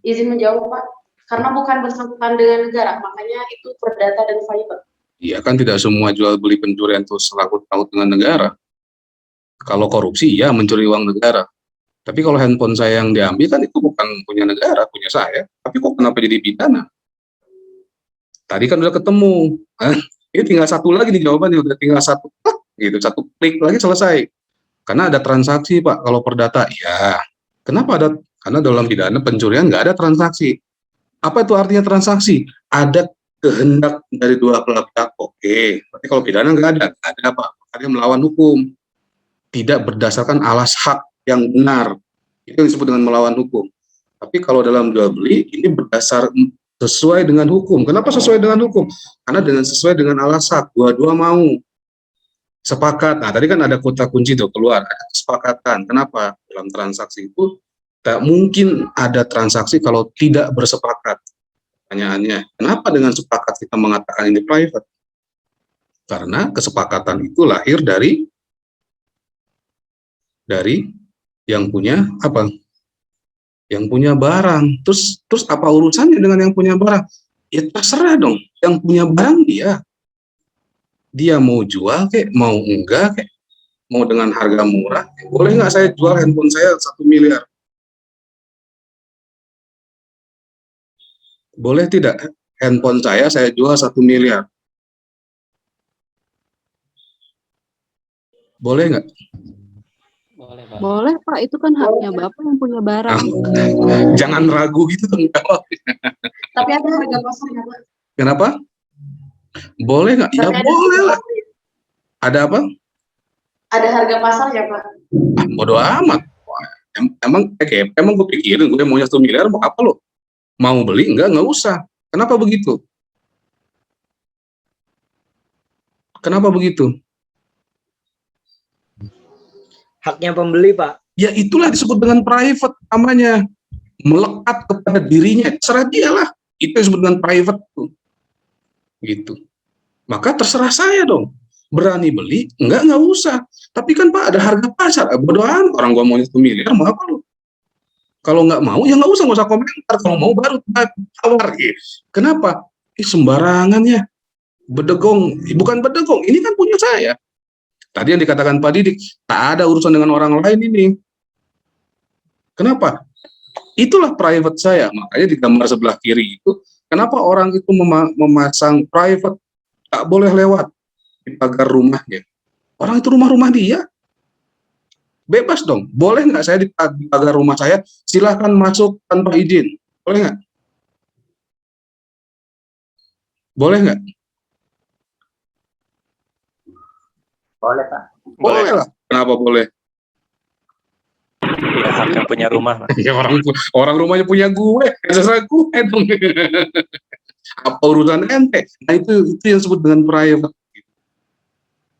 izin menjawab, Pak. Karena bukan bersangkutan dengan negara, makanya itu perdata dan private. Iya kan tidak semua jual beli pencurian itu selaku taut dengan negara. Kalau korupsi ya mencuri uang negara. Tapi kalau handphone saya yang diambil kan itu bukan punya negara, punya saya. Tapi kok kenapa jadi pidana? Tadi kan udah ketemu. Ini tinggal satu lagi nih jawabannya, udah tinggal satu gitu, satu klik lagi selesai. Karena ada transaksi, Pak, kalau perdata. Ya, kenapa ada? Karena dalam pidana pencurian nggak ada transaksi. Apa itu artinya transaksi? Ada kehendak dari dua belah pihak. Oke, berarti kalau pidana nggak ada apa? Ada melawan hukum. Tidak berdasarkan alas hak yang benar. Itu yang disebut dengan melawan hukum. Tapi kalau dalam jual beli, ini berdasar sesuai dengan hukum. Kenapa sesuai dengan hukum? Karena sesuai dengan alas hak. Dua-dua mau sepakat. Nah, tadi kan ada kata kunci tuh keluar, ada kesepakatan. Kenapa? Dalam transaksi itu tak mungkin ada transaksi kalau tidak bersepakat. Pertanyaannya, kenapa dengan sepakat kita mengatakan ini private? Karena kesepakatan itu lahir dari yang punya apa? Yang punya barang. Terus apa urusannya dengan yang punya barang? Ya terserah dong. Yang punya barang dia mau jual kek, mau enggak kek, mau dengan harga murah. Boleh nggak saya jual handphone saya 1 miliar? Boleh tidak handphone saya jual 1 miliar? Boleh nggak? Boleh, Pak. Boleh, Pak. Itu kan haknya Bapak yang punya barang. Jangan ragu gitu dong. Tapi ada harga pasarnya, Pak. Kenapa? Boleh nggak? Ya Tapi ada boleh lah. Ada apa? Ada harga pasarnya, Pak. Bodoh amat. Emang gue pikirin gue maunya 1 miliar mau apa lo? Mau beli? Enggak usah. Kenapa begitu? Kenapa begitu? Haknya pembeli, Pak. Ya itulah disebut dengan private namanya. Melekat kepada dirinya. Terserah dia lah. Itu yang disebut dengan private. Gitu. Maka terserah saya dong. Berani beli? Enggak usah. Tapi kan Pak ada harga pasar. Bodoh amat. Orang gua mau 1 miliar mau apa lo? Kalau nggak mau, ya nggak usah komentar. Kalau mau baru tawar. Kenapa? Sembarangan ya. Bedegong. Bukan bedegong, ini kan punya saya. Tadi yang dikatakan Pak Didik, tak ada urusan dengan orang lain ini. Kenapa? Itulah private saya. Makanya di gambar sebelah kiri itu, kenapa orang itu memasang private, tak boleh lewat di pagar rumahnya. Orang itu rumah dia. Bebas dong, boleh nggak saya di pagar rumah saya, silahkan masuk tanpa izin, boleh nggak? Boleh nggak? Boleh, Pak. Boleh lah, kenapa boleh? Ya, hak yang punya rumah, Pak. Ya orang rumahnya punya gue, terserah gue dong. Apa urusan ente? Nah itu yang disebut dengan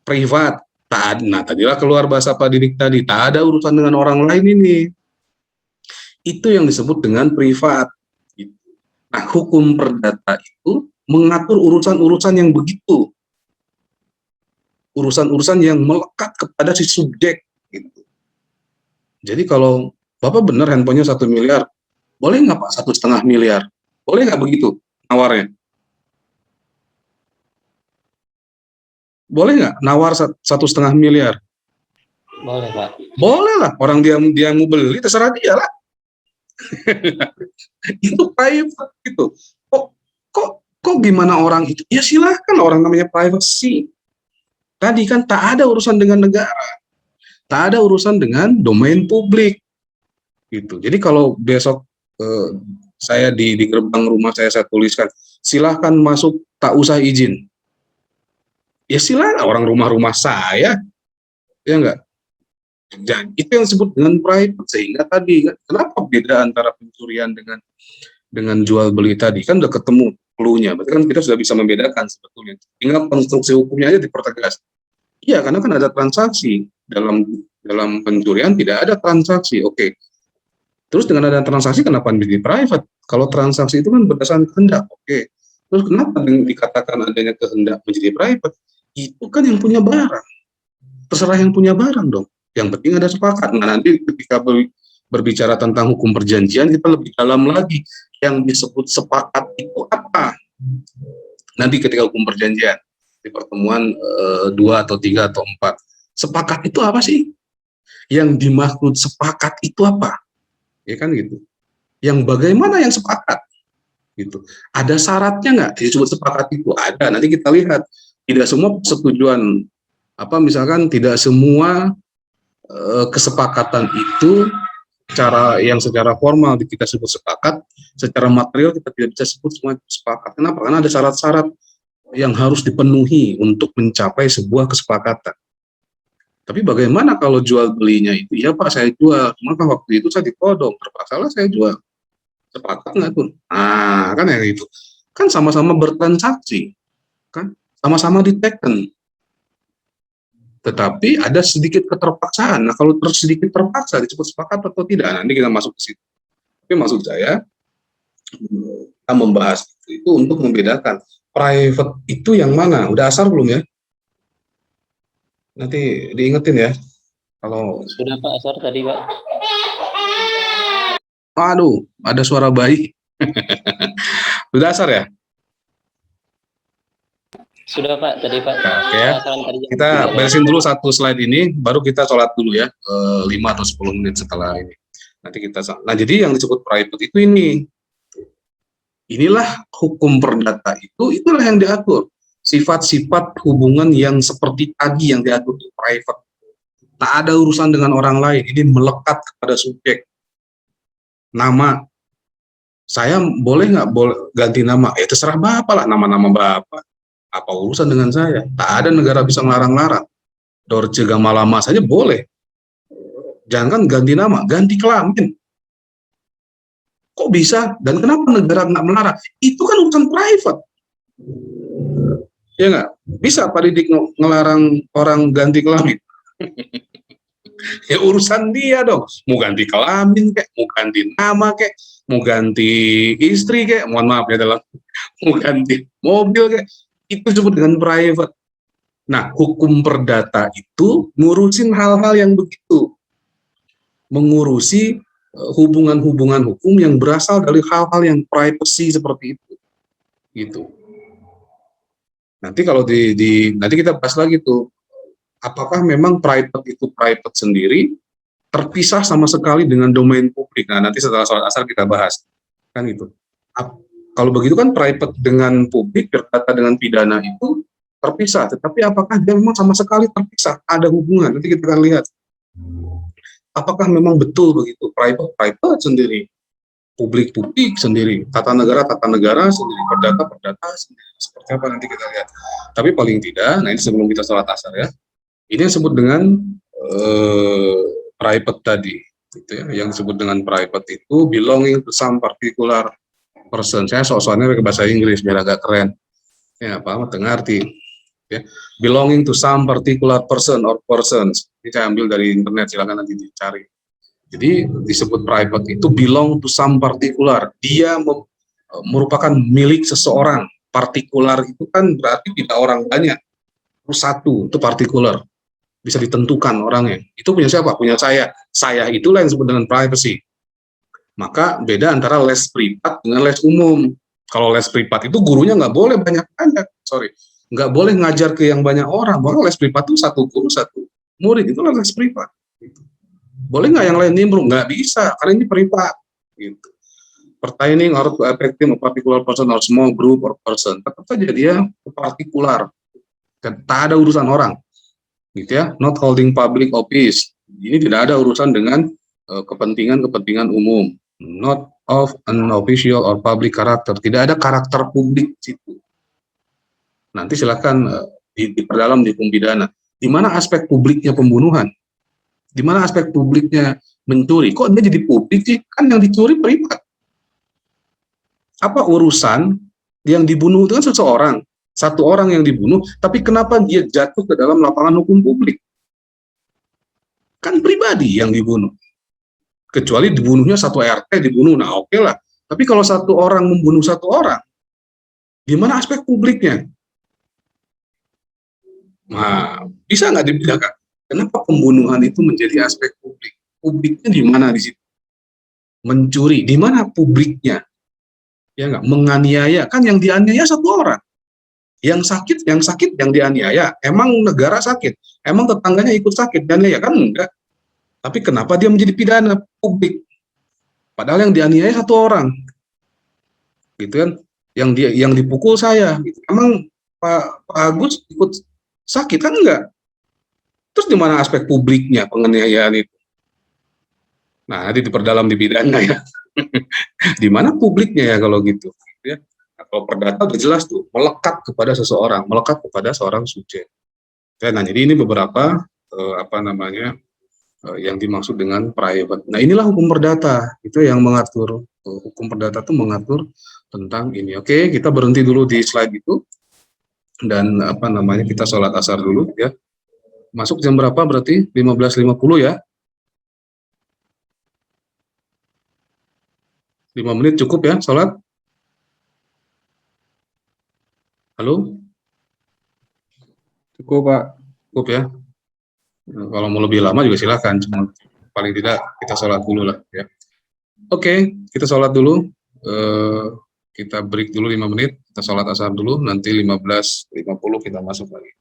privat. Nah, tadilah keluar bahasa Pak Didik tadi, tak ada urusan dengan orang lain ini. Itu yang disebut dengan privat. Nah, hukum perdata itu mengatur urusan-urusan yang begitu. Urusan-urusan yang melekat kepada si subjek. Gitu. Jadi kalau Bapak benar handphonenya 1 miliar, boleh nggak Pak 1,5 miliar? Boleh nggak begitu nawarnya? Boleh nggak nawar 1,5 miliar? Boleh, Pak. Boleh lah, orang dia mau beli terserah dia lah. Itu private gitu. Kok gimana orang itu? Ya silahkan, orang namanya privacy. Tadi kan tak ada urusan dengan negara, tak ada urusan dengan domain publik. Gitu. Jadi kalau besok saya di gerbang rumah saya tuliskan, silahkan masuk, tak usah izin. Ya silakan, orang rumah-rumah saya, ya enggak. Dan itu yang disebut dengan private. Sehingga tadi kenapa beda antara pencurian dengan jual beli tadi, kan udah ketemu clue-nya, berarti kan kita sudah bisa membedakan sebetulnya. Tinggal konstruksi hukumnya aja dipertegas. Iya, karena kan ada transaksi dalam pencurian, tidak ada transaksi. Oke. Terus dengan ada transaksi kenapa menjadi private? Kalau transaksi itu kan berdasarkan kehendak. Oke. Terus kenapa dikatakan adanya kehendak menjadi private? Itu kan yang punya barang. Terserah yang punya barang dong. Yang penting ada sepakat. Nah, nanti ketika berbicara tentang hukum perjanjian, kita lebih dalam lagi. Yang disebut sepakat itu apa? Nanti ketika hukum perjanjian, di pertemuan 2 atau 3 atau 4. Sepakat itu apa sih? Yang dimaksud sepakat itu apa? Ya kan gitu. Yang bagaimana yang sepakat? Gitu. Ada syaratnya nggak disebut sepakat itu? Ada. Nanti kita lihat. Tidak semua persetujuan, misalkan tidak semua kesepakatan itu secara formal kita sebut sepakat, secara material kita tidak bisa sebut semua sepakat. Kenapa? Karena ada syarat-syarat yang harus dipenuhi untuk mencapai sebuah kesepakatan. Tapi bagaimana kalau jual belinya itu? Ya Pak, saya jual. Maka waktu itu saya ditodong, terpaksalah saya jual. Sepakat nggak tuh? Nah, kan yang itu. Kan sama-sama bertransaksi. Kan? Sama-sama diteken. Tetapi ada sedikit keterpaksaan. Nah, kalau sedikit terpaksa disebut sepakat atau tidak, nanti kita masuk ke situ. Tapi maksud saya, kita membahas itu untuk membedakan private itu yang mana. Udah asar belum ya? Nanti diingetin ya. Kalau sudah Pak asar tadi Pak. Aduh, ada suara bayi. Udah asar ya? Sudah Pak, tadi Pak. Oke ya. Kita beresin dulu satu slide ini, baru kita sholat dulu ya, 5 atau 10 menit setelah ini. Nanti kita. Nah, jadi yang disebut private itu ini. Inilah hukum perdata itulah yang diatur. Sifat-sifat hubungan yang seperti tadi yang diatur itu private. Tak ada urusan dengan orang lain. Ini melekat kepada subjek. Nama. Saya boleh nggak ganti nama? Ya terserah Bapak lah, nama-nama Bapak. Apa urusan dengan saya? Tak ada negara bisa melarang-larang. Dorce Gamalama saja boleh. Jangan ganti nama, ganti kelamin. Kok bisa? Dan kenapa negara nggak melarang? Itu kan urusan private. Ya nggak? Bisa Pak Didik ngelarang orang ganti kelamin? Ya urusan dia dong. Mau ganti kelamin kek, mau ganti nama kek, mau ganti istri kek, mohon maaf ya mau ganti mobil kek. Itu disebut dengan private. Nah, hukum perdata itu ngurusin hal-hal yang begitu. Mengurusi hubungan-hubungan hukum yang berasal dari hal-hal yang privacy seperti itu. Gitu. Nanti kalau nanti kita bahas lagi tuh, apakah memang private itu private sendiri, terpisah sama sekali dengan domain publik. Nah, nanti setelah sholat asar kita bahas. Kan itu. Kalau begitu kan private dengan publik, perdata dengan pidana itu terpisah. Tetapi apakah dia memang sama sekali terpisah? Ada hubungan. Nanti kita akan lihat. Apakah memang betul begitu? Private sendiri. Publik sendiri. Tata negara sendiri. Perdata sendiri. Seperti apa nanti kita lihat. Tapi paling tidak, nah ini sebelum kita sholat asar ya. Ini yang disebut dengan private tadi. Gitu ya. Yang disebut dengan private itu belonging to some particular person. Saya soalnya pakai bahasa Inggris biar agak keren. Ya, apa tengah arti. Ya. Belonging to some particular person or persons. Ini saya ambil dari internet, silakan nanti dicari. Jadi disebut private itu belong to some particular. Dia merupakan milik seseorang. Partikular itu kan berarti tidak orang banyak. Satu, itu partikular. Bisa ditentukan orangnya. Itu punya siapa? Punya saya. Saya itulah yang disebut dengan privacy. Maka beda antara les privat dengan les umum. Kalau les privat itu gurunya nggak boleh banyak-banyak, nggak boleh ngajar ke yang banyak orang. Bahkan les privat itu satu guru satu murid, itu les privat. Boleh nggak yang lain nimbrung? Nggak bisa, karena ini privat. Gitu. Pertaining or to affecting a particular person or small group or person, tetap saja dia partikular, tak ada urusan orang. Gitu ya, not holding public office. Ini tidak ada urusan dengan kepentingan umum. Not of an official or public character. Tidak ada karakter publik di situ. Nanti silakan diperdalam di hukum pidana. Di mana aspek publiknya pembunuhan? Di mana aspek publiknya mencuri? Kok dia jadi publik sih? Kan yang dicuri privat. Apa urusan yang dibunuh itu kan seseorang, satu orang yang dibunuh, tapi kenapa dia jatuh ke dalam lapangan hukum publik? Kan pribadi yang dibunuh. Kecuali dibunuhnya satu RT dibunuh, nah oke lah. Tapi kalau satu orang membunuh satu orang, gimana aspek publiknya? Nah, bisa nggak dibedakan? Kenapa pembunuhan itu menjadi aspek publik? Publiknya di mana di situ? Mencuri, di mana publiknya? Ya nggak, menganiaya, kan yang dianiaya satu orang. Yang sakit yang dianiaya. Emang negara sakit? Emang tetangganya ikut sakit dianiaya? Kan enggak. Tapi kenapa dia menjadi pidana publik? Padahal yang dianiaya satu orang, gitu kan? Yang dipukul saya. Gitu. Emang Pak Agus ikut sakit kan enggak? Terus di mana aspek publiknya penganiayaan itu? Nah, nanti diperdalam di pidana ya. Di mana publiknya ya kalau gitu? Ya. Nah, kalau perdata udah jelas tuh, melekat kepada seseorang, melekat kepada seorang subjek. Nah, jadi ini beberapa yang dimaksud dengan private. Nah, inilah hukum perdata. Itu yang mengatur, hukum perdata itu mengatur tentang ini. Oke, kita berhenti dulu di slide itu. Dan kita sholat asar dulu ya. Masuk jam berapa berarti? 15.50 ya. 5 menit cukup ya sholat? Halo? Cukup Pak? Cukup ya? Nah, kalau mau lebih lama juga silakan, cuma paling tidak kita sholat dulu lah ya. Oke, kita sholat dulu. Kita break dulu 5 menit, kita sholat asar dulu, nanti 15.50 kita masuk lagi.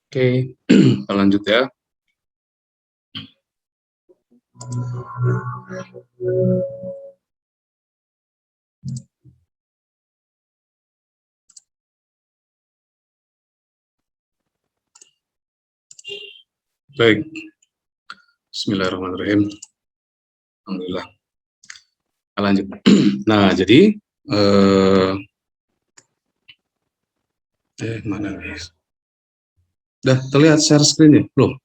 Oke, kita lanjut ya. Baik. Bismillahirrahmanirrahim. Alhamdulillah. Kita lanjut. Nah, jadi mana guys? Udah terlihat share screen-nya? Belum?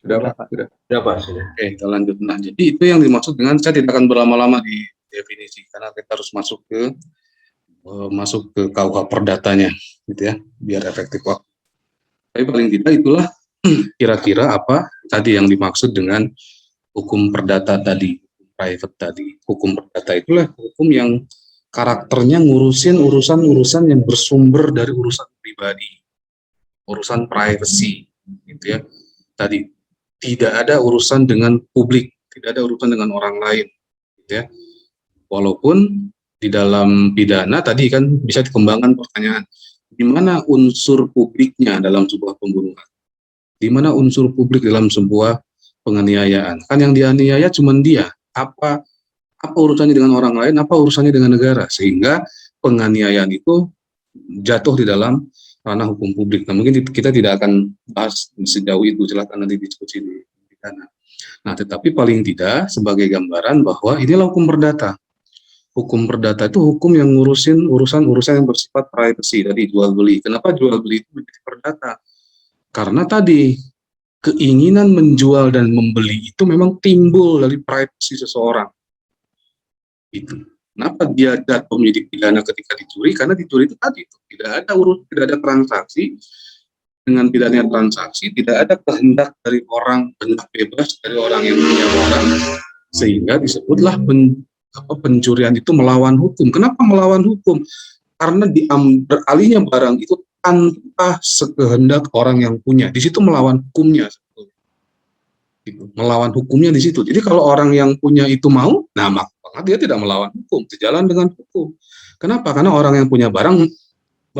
Sudah, Pak? Sudah, Pak. Sudah. Oke, kita lanjut. Nah, jadi itu yang dimaksud dengan, saya tidak akan berlama-lama di definisi, karena kita harus masuk ke KUH perdatanya, gitu ya, biar efektif waktu. Tapi paling tidak itulah kira-kira apa tadi yang dimaksud dengan hukum perdata tadi, private tadi. Hukum perdata itulah hukum yang karakternya ngurusin urusan-urusan yang bersumber dari urusan pribadi, urusan privacy, gitu ya. Tadi tidak ada urusan dengan publik, tidak ada urusan dengan orang lain, gitu ya. Walaupun di dalam pidana tadi kan bisa dikembangkan pertanyaan, di mana unsur publiknya dalam sebuah pembunuhan? Di mana unsur publik dalam sebuah penganiayaan? Kan yang dianiaya cuma dia. Apa urusannya dengan orang lain? Apa urusannya dengan negara? Sehingga penganiayaan itu jatuh di dalam ranah hukum publik. Nah, mungkin kita tidak akan bahas sejauh itu, silakan nanti diskusi di pidana. Nah, tetapi paling tidak sebagai gambaran bahwa inilah hukum perdata. Hukum perdata itu hukum yang ngurusin urusan-urusan yang bersifat privacy, dari jual beli. Kenapa jual beli itu menjadi perdata? Karena tadi keinginan menjual dan membeli itu memang timbul dari privacy seseorang. Itu. Kenapa dia jatuh menjadi pidana ketika dicuri? Karena dicuri itu tadi itu tidak ada transaksi dengan pidana transaksi, tidak ada kehendak dari orang, kehendak bebas dari orang yang punya barang, sehingga disebutlah pencurian itu melawan hukum. Kenapa melawan hukum? Karena beralihnya barang itu tanpa sekehendak orang yang punya. Di situ melawan hukumnya. Gitu. Melawan hukumnya di situ. Jadi kalau orang yang punya itu mau, nah maka dia tidak melawan hukum, sejalan dengan hukum. Kenapa? Karena orang yang punya barang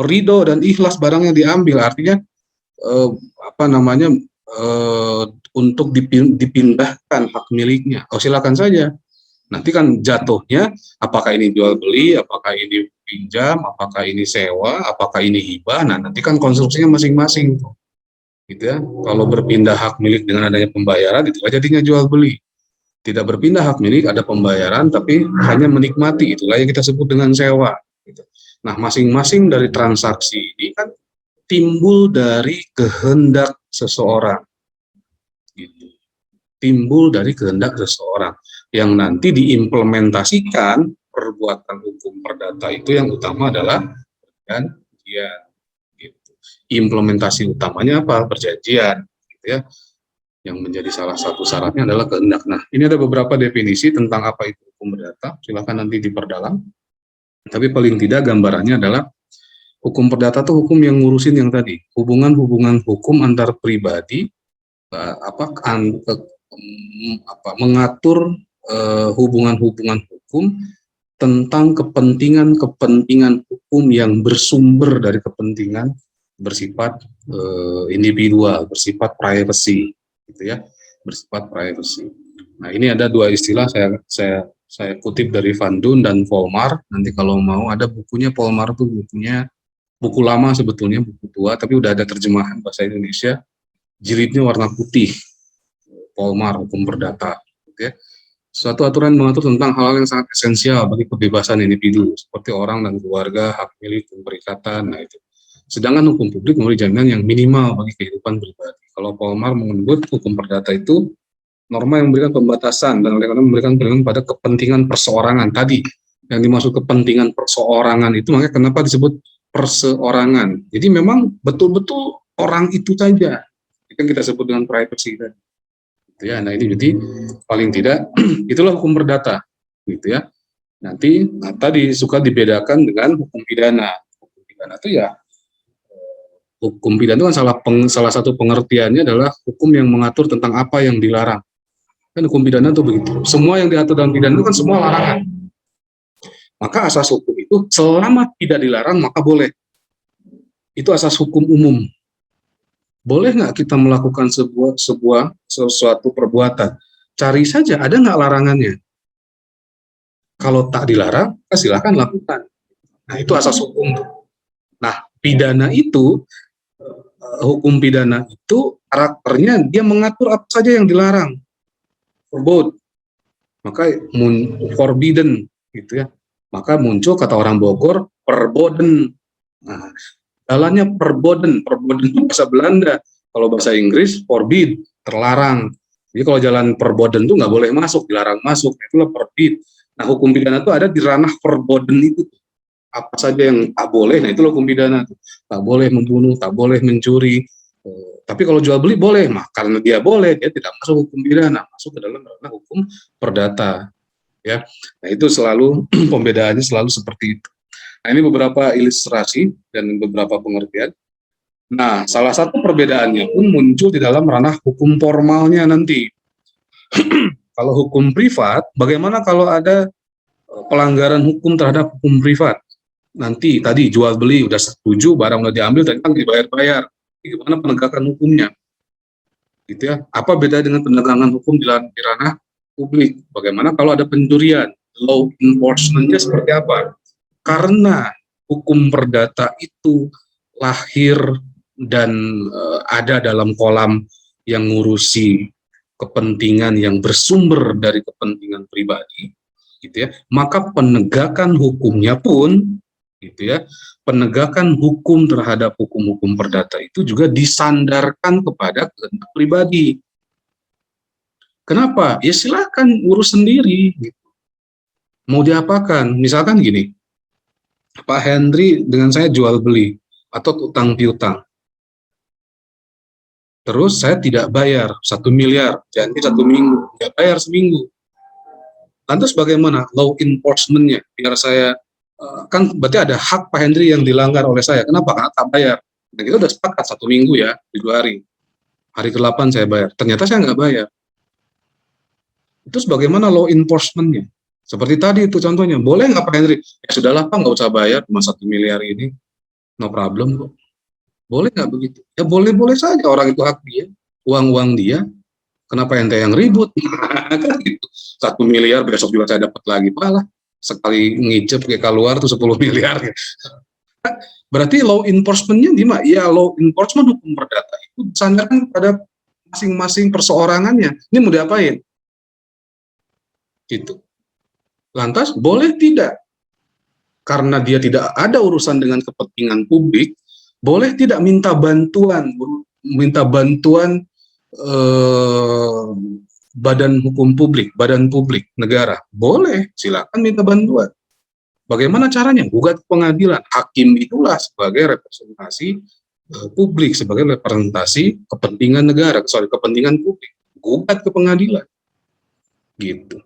ridho dan ikhlas barangnya diambil. Artinya untuk dipindahkan hak miliknya. Oh, silakan saja. Nanti kan jatuhnya apakah ini jual beli, apakah ini pinjam, apakah ini sewa, apakah ini hibah. Nah, nanti kan konstruksinya masing-masing. Gitu ya. Kalau berpindah hak milik dengan adanya pembayaran, itu jadinya jual beli. Tidak berpindah hak milik, ada pembayaran, tapi hanya menikmati, itulah yang kita sebut dengan sewa. Gitu. Nah, masing-masing dari transaksi ini kan timbul dari kehendak seseorang. Gitu. Timbul dari kehendak seseorang. yang nanti diimplementasikan perbuatan hukum perdata itu yang utama adalah perjanjian. Gitu. Implementasi utamanya apa? Perjanjian, gitu ya. Yang menjadi salah satu syaratnya adalah kehendak. Nah, ini ada beberapa definisi tentang apa itu hukum perdata. Silakan nanti diperdalam. Tapi paling tidak gambarannya adalah hukum perdata itu hukum yang ngurusin yang tadi, hubungan-hubungan hukum antar pribadi, mengatur hubungan-hubungan hukum tentang kepentingan-kepentingan hukum yang bersumber dari kepentingan bersifat individual, bersifat privacy, gitu ya, bersifat privacy. Nah, ini ada dua istilah saya kutip dari Van Dun dan Volmar. Nanti kalau mau ada bukunya Volmar tuh buku lama sebetulnya, buku tua, tapi udah ada terjemahan bahasa Indonesia. Jilidnya warna putih. Volmar, hukum perdata. Gitu ya. Suatu aturan mengatur tentang hal-hal yang sangat esensial bagi kebebasan individu, seperti orang dan keluarga, hak milik, perikatan, nah itu. Sedangkan hukum publik memberi jaminan yang minimal bagi kehidupan pribadi. Kalau Volmar menyebut hukum perdata itu norma yang memberikan pembatasan dan oleh karena memberikan perlindungan pada kepentingan perseorangan tadi. Yang dimaksud kepentingan perseorangan itu makanya kenapa disebut perseorangan. Jadi memang betul-betul orang itu saja. Itu yang kita sebut dengan privacy tadi. Gitu ya. Nah, ini jadi paling tidak itulah hukum perdata, gitu ya. Nanti tadi suka dibedakan dengan hukum pidana. Hukum pidana itu ya hukum pidana itu kan salah satu pengertiannya adalah hukum yang mengatur tentang apa yang dilarang. Kan hukum pidana itu begitu. Semua yang diatur dalam pidana itu kan semua larangan. Maka asas hukum itu selama tidak dilarang maka boleh. Itu asas hukum umum. Boleh nggak kita melakukan sesuatu perbuatan? Cari saja, ada nggak larangannya? Kalau tak dilarang, silakan lakukan. Nah, itu asas hukum. Nah, pidana itu, hukum pidana itu karakternya dia mengatur apa saja yang dilarang. Forbid, maka forbidden, gitu ya. Maka muncul kata orang Bogor, perboden. Nah, jalannya perboden itu bahasa Belanda. Kalau bahasa Inggris, forbid, terlarang. Jadi kalau jalan perboden itu nggak boleh masuk, dilarang masuk, itulah forbid. Nah, hukum pidana itu ada di ranah perboden itu. Apa saja yang tak boleh, nah itulah hukum pidana. Tak boleh membunuh, tak boleh mencuri. Tapi kalau jual beli boleh, karena dia boleh, dia tidak masuk hukum pidana, masuk ke dalam ranah hukum perdata. Ya, nah itu selalu pembedaannya selalu seperti itu. Nah, ini beberapa ilustrasi dan beberapa pengertian. Nah, salah satu perbedaannya pun muncul di dalam ranah hukum formalnya nanti. Kalau hukum privat, bagaimana kalau ada pelanggaran hukum terhadap hukum privat? Nanti tadi jual beli udah setuju, barang udah diambil, tentang dibayar-bayar. Gimana penegakan hukumnya? Gitu ya. Apa beda dengan penegakan hukum di ranah publik? Bagaimana kalau ada pencurian? Law enforcement-nya seperti apa? Karena hukum perdata itu lahir dan ada dalam kolam yang ngurusi kepentingan yang bersumber dari kepentingan pribadi, gitu ya. Maka penegakan hukumnya pun, gitu ya, penegakan hukum terhadap hukum-hukum perdata itu juga disandarkan kepada kehendak pribadi. Kenapa? Ya silakan urus sendiri. Gitu. Mau diapakan? Misalkan gini, Pak Henry dengan saya jual beli atau utang piutang. Terus saya tidak bayar 1 miliar, janji 1 minggu, tidak bayar seminggu. Lantas bagaimana law enforcement-nya? Biar saya, kan berarti ada hak Pak Henry yang dilanggar oleh saya. Kenapa? Karena tak bayar. Nah, kita udah sepakat 1 minggu ya, 7 hari. Hari ke-8 saya bayar. Ternyata saya nggak bayar. Terus bagaimana law enforcement-nya? Seperti tadi itu contohnya, boleh nggak Pak Henry? Ya sudahlah Pak, nggak usah bayar, cuma 1 miliar ini. No problem kok. Boleh nggak begitu? Ya boleh-boleh saja, orang itu hak dia, uang-uang dia. Kenapa ente yang ribut? Kan gitu. 1 miliar besok juga saya dapat lagi, malah sekali ngicip kayak keluar tuh 10 miliar. Berarti law enforcement-nya di mana? Ya law enforcement hukum perdata itu disandarkan pada masing-masing perseorangannya. Ini mau diapain? Gitu. Lantas boleh tidak? Karena dia tidak ada urusan dengan kepentingan publik, boleh tidak minta bantuan badan hukum publik, badan publik negara, boleh, silakan minta bantuan. Bagaimana caranya? Gugat ke pengadilan. Hakim itulah sebagai representasi publik, sebagai representasi kepentingan negara, kepentingan publik. Gugat ke pengadilan. Gitu.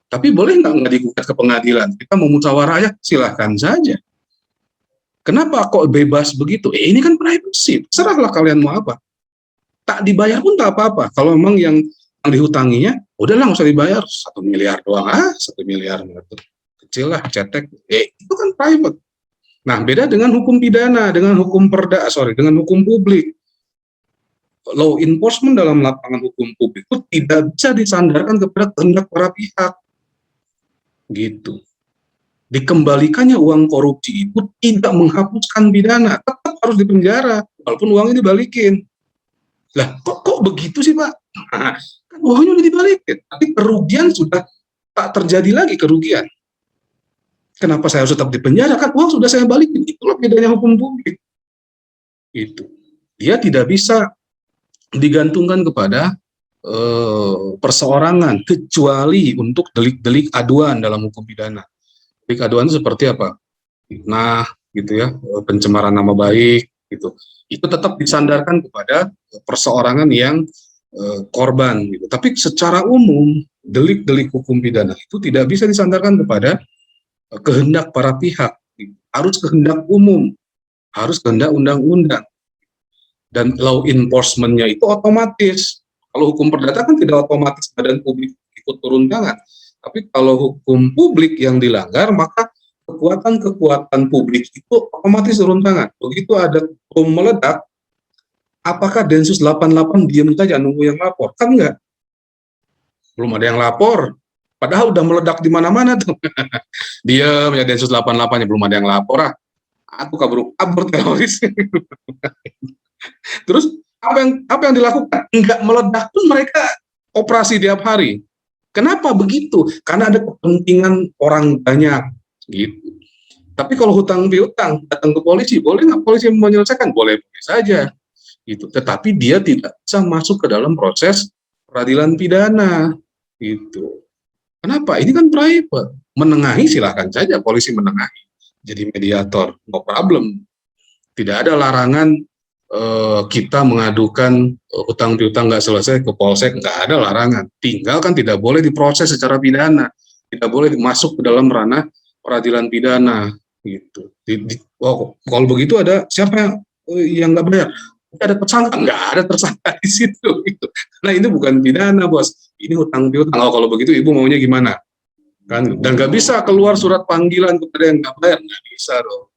Tapi boleh nggak digugat ke pengadilan? Kita mau musyawarah ya, silahkan saja. Kenapa kok bebas begitu? Ini kan privacy, serahlah kalian mau apa. Tak dibayar pun tak apa-apa. Kalau memang yang dihutanginya, udahlah nggak usah dibayar, 1 miliar doang, 1 miliar kecil lah, cetek. Itu kan private. Nah, beda dengan hukum pidana, dengan hukum dengan hukum publik. Law enforcement dalam lapangan hukum publik itu tidak bisa disandarkan kepada kehendak para pihak. Gitu. Dikembalikannya uang korupsi itu tidak menghapuskan pidana, tetap harus dipenjara, walaupun uangnya dibalikin. Lah, kok begitu sih, Pak? Nah, kan uangnya udah dibalikin, tapi kerugian sudah tak terjadi lagi kerugian. Kenapa saya harus tetap dipenjara? Kan uang sudah saya balikin. Itulah bedanya hukum publik. Itu. Dia tidak bisa digantungkan kepada perseorangan, kecuali untuk delik-delik aduan dalam hukum pidana. Delik aduan itu seperti apa? Fitnah, gitu ya, pencemaran nama baik, gitu. Itu tetap disandarkan kepada perseorangan yang korban, gitu. Tapi secara umum, delik-delik hukum pidana itu tidak bisa disandarkan kepada kehendak para pihak. Harus kehendak umum, harus kehendak undang-undang. Dan law enforcement-nya itu otomatis. Kalau hukum perdata kan tidak otomatis badan publik ikut turun tangan. Tapi kalau hukum publik yang dilanggar, maka kekuatan-kekuatan publik itu otomatis turun tangan. Begitu ada bom meledak, apakah Densus 88 diam saja nunggu yang lapor? Kan enggak. Belum ada yang lapor. Padahal udah meledak di mana-mana tuh. Diam ya Densus 88-nya, belum ada yang lapor. Aku kabur teroris. Terus apa yang dilakukan? Enggak meledak pun mereka operasi tiap hari. Kenapa begitu? Karena ada kepentingan orang banyak, gitu. Tapi kalau hutang piutang datang ke polisi, boleh nggak polisi menyelesaikan? Boleh saja, gitu. Tetapi dia tidak bisa masuk ke dalam proses peradilan pidana, gitu. Kenapa? Ini kan private. Menengahi silahkan saja polisi menengahi, jadi mediator, no problem. Tidak ada larangan kita mengadukan hutang piutang nggak selesai ke polsek, nggak ada larangan. Tinggal kan tidak boleh diproses secara pidana, tidak boleh masuk ke dalam ranah peradilan pidana, gitu. Kalau begitu ada siapa yang nggak bayar? Ada tersangka? Nggak ada tersangka di situ, gitu. Nah ini bukan pidana, bos. Ini hutang piutang. Kalau begitu ibu maunya gimana? Kan? Dan nggak bisa keluar surat panggilan kepada yang nggak bayar, nggak bisa dong.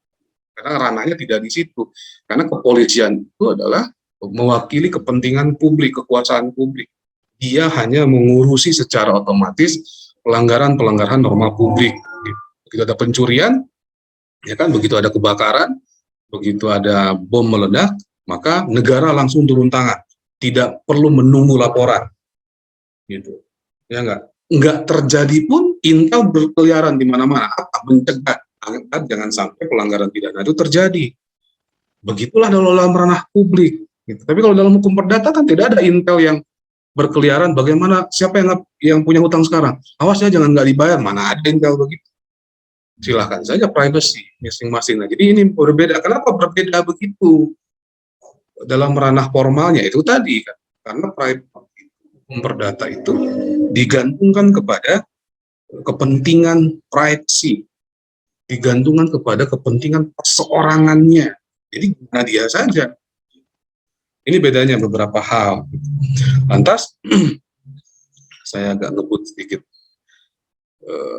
Karena ranahnya tidak di situ. Karena kepolisian itu adalah mewakili kepentingan publik, kekuasaan publik. Dia hanya mengurusi secara otomatis pelanggaran norma publik. Begitu ada pencurian, ya kan, begitu ada kebakaran, begitu ada bom meledak, maka negara langsung turun tangan. Tidak perlu menunggu laporan. Gitu. Ya enggak terjadi pun intel berkeliaran di mana-mana. Apa mencegah agar jangan sampai pelanggaran pidana itu terjadi. Begitulah dalam ranah publik. Gitu. Tapi kalau dalam hukum perdata kan tidak ada intel yang berkeliaran. Bagaimana siapa yang punya hutang sekarang? Awas ya jangan nggak dibayar. Mana ada intel begitu? Silahkan saja privacy masing-masing. Nah, jadi ini berbeda. Kenapa berbeda begitu? Dalam ranah formalnya itu tadi kan, karena hukum perdata itu digantungkan kepada kepentingan privacy, digantungkan kepada kepentingan perseorangannya. Jadi gimana dia saja. Ini bedanya beberapa hal. Lantas, saya agak ngebut sedikit.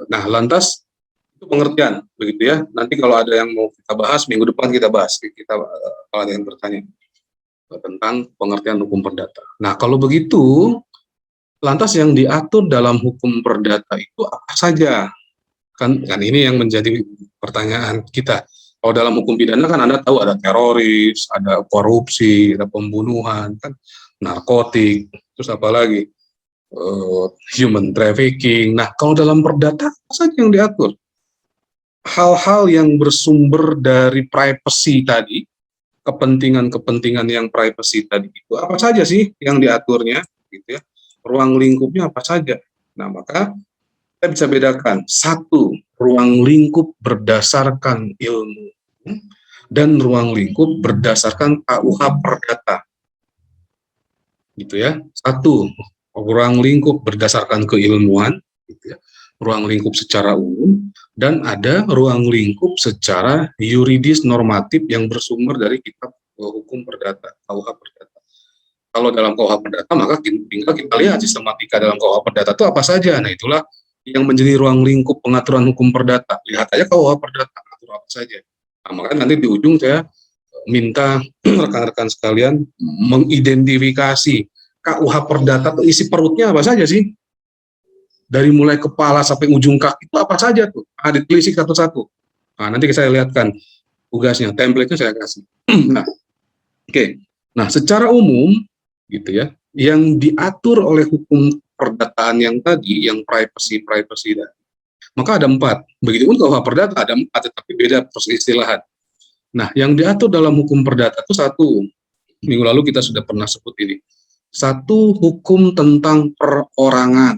Nah, lantas itu pengertian, begitu ya. Nanti kalau ada yang mau kita bahas, minggu depan kita bahas. Kalau ada yang bertanya tentang pengertian hukum perdata. Nah, kalau begitu, lantas yang diatur dalam hukum perdata itu apa saja? Kan ini yang menjadi pertanyaan kita. Kalau dalam hukum pidana kan Anda tahu ada teroris, ada korupsi, ada pembunuhan, kan narkotik, terus apa lagi? Human trafficking. Nah, kalau dalam perdata apa saja yang diatur? Hal-hal yang bersumber dari privacy tadi, kepentingan-kepentingan yang privacy tadi itu apa saja sih yang diaturnya, gitu ya? ruang lingkupnya apa saja. Nah, maka kita bisa bedakan. Satu, ruang lingkup berdasarkan ilmu dan ruang lingkup berdasarkan KUH Perdata. Gitu ya. Satu, ruang lingkup berdasarkan keilmuan, gitu ya. Ruang lingkup secara umum, dan ada ruang lingkup secara yuridis normatif yang bersumber dari kitab hukum perdata, KUH Perdata. Kalau dalam KUH Perdata, maka tinggal kita lihat sistematika dalam KUH Perdata itu apa saja. Nah, itulah yang menjadi ruang lingkup pengaturan hukum perdata. Lihat aja KUH Perdata, atur apa saja. Nah, makanya nanti di ujung saya minta rekan-rekan sekalian mengidentifikasi KUH Perdata itu isi perutnya apa saja sih? Dari mulai kepala sampai ujung kaki itu apa saja tuh? Ditelisik satu-satu. Nah, nanti saya lihatkan tugasnya, template-nya saya kasih. Nah, oke. Nah, secara umum gitu ya, yang diatur oleh hukum perdataan yang tadi, yang privacy dan maka ada 4. Begitupun KUH Perdata ada 4, tetapi beda peristilahan. Nah, yang diatur dalam hukum perdata itu 1. Minggu lalu kita sudah pernah sebut ini. 1, hukum tentang perorangan.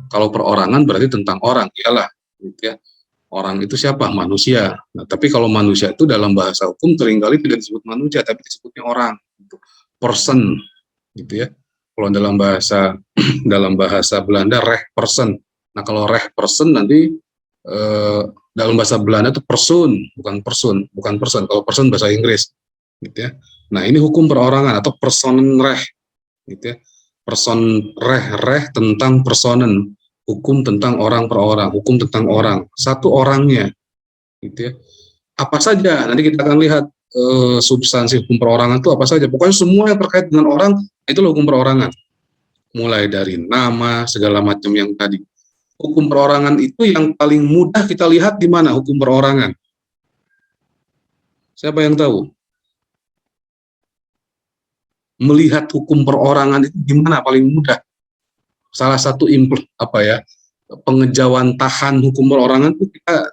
Kalau perorangan berarti tentang orang, iyalah, gitu ya. Orang itu siapa? Manusia. Nah, tapi kalau manusia itu dalam bahasa hukum seringkali tidak disebut manusia, tapi disebutnya orang. Gitu. Person, gitu ya. Kalau dalam bahasa Belanda Rechtsperson. Nah, kalau Rechtsperson nanti dalam bahasa Belanda itu person. Kalau person bahasa Inggris, gitu ya. Nah, ini hukum perorangan atau Personenrecht, gitu ya. Personenrecht tentang personen, hukum tentang orang per orang, hukum tentang orang, satu orangnya, gitu ya. Apa saja, nanti kita akan lihat substansi hukum perorangan itu apa saja. Pokoknya semua yang terkait dengan orang, itulah hukum perorangan. Mulai dari nama, segala macam yang tadi. Hukum perorangan itu yang paling mudah kita lihat di mana hukum perorangan? Siapa yang tahu? Melihat hukum perorangan itu gimana paling mudah? Salah satu pengejauhan tahan hukum perorangan itu kita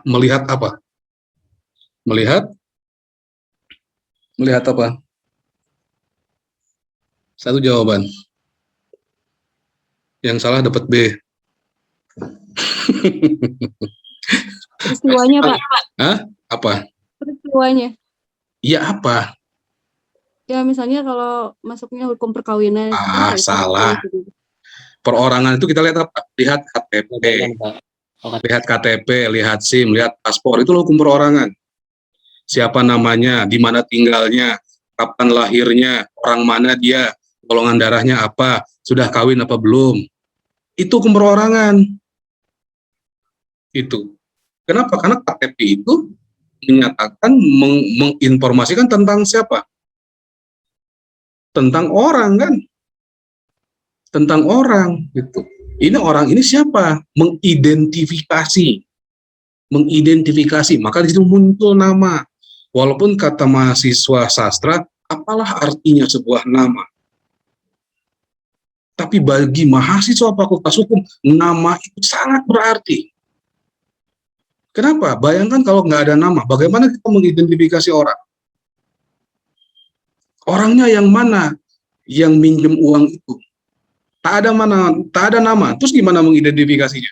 melihat apa? Melihat apa? Satu jawaban. Yang salah dapat B. Peristiwanya, Pak. Hah? Apa? Peristiwanya. Iya, apa? Ya, misalnya kalau masuknya hukum perkawinan. Salah. Perorangan itu kita lihat apa? Lihat KTP. Lihat KTP, lihat SIM, lihat paspor. Itu hukum perorangan. Siapa namanya, di mana tinggalnya, kapan lahirnya, orang mana dia, golongan darahnya apa, sudah kawin apa belum. Itu hukum perorangan. Itu. Kenapa? Karena KTP itu menyatakan, menginformasikan tentang siapa? Tentang orang, kan? Tentang orang, gitu. Ini orang ini siapa? Mengidentifikasi, maka di situ muncul nama. Walaupun kata mahasiswa sastra, apalah artinya sebuah nama? Tapi bagi mahasiswa Fakultas Hukum, nama itu sangat berarti. Kenapa? Bayangkan kalau nggak ada nama, bagaimana kita mengidentifikasi orang? Orangnya yang mana yang minjem uang itu? Tak ada nama. Terus gimana mengidentifikasinya?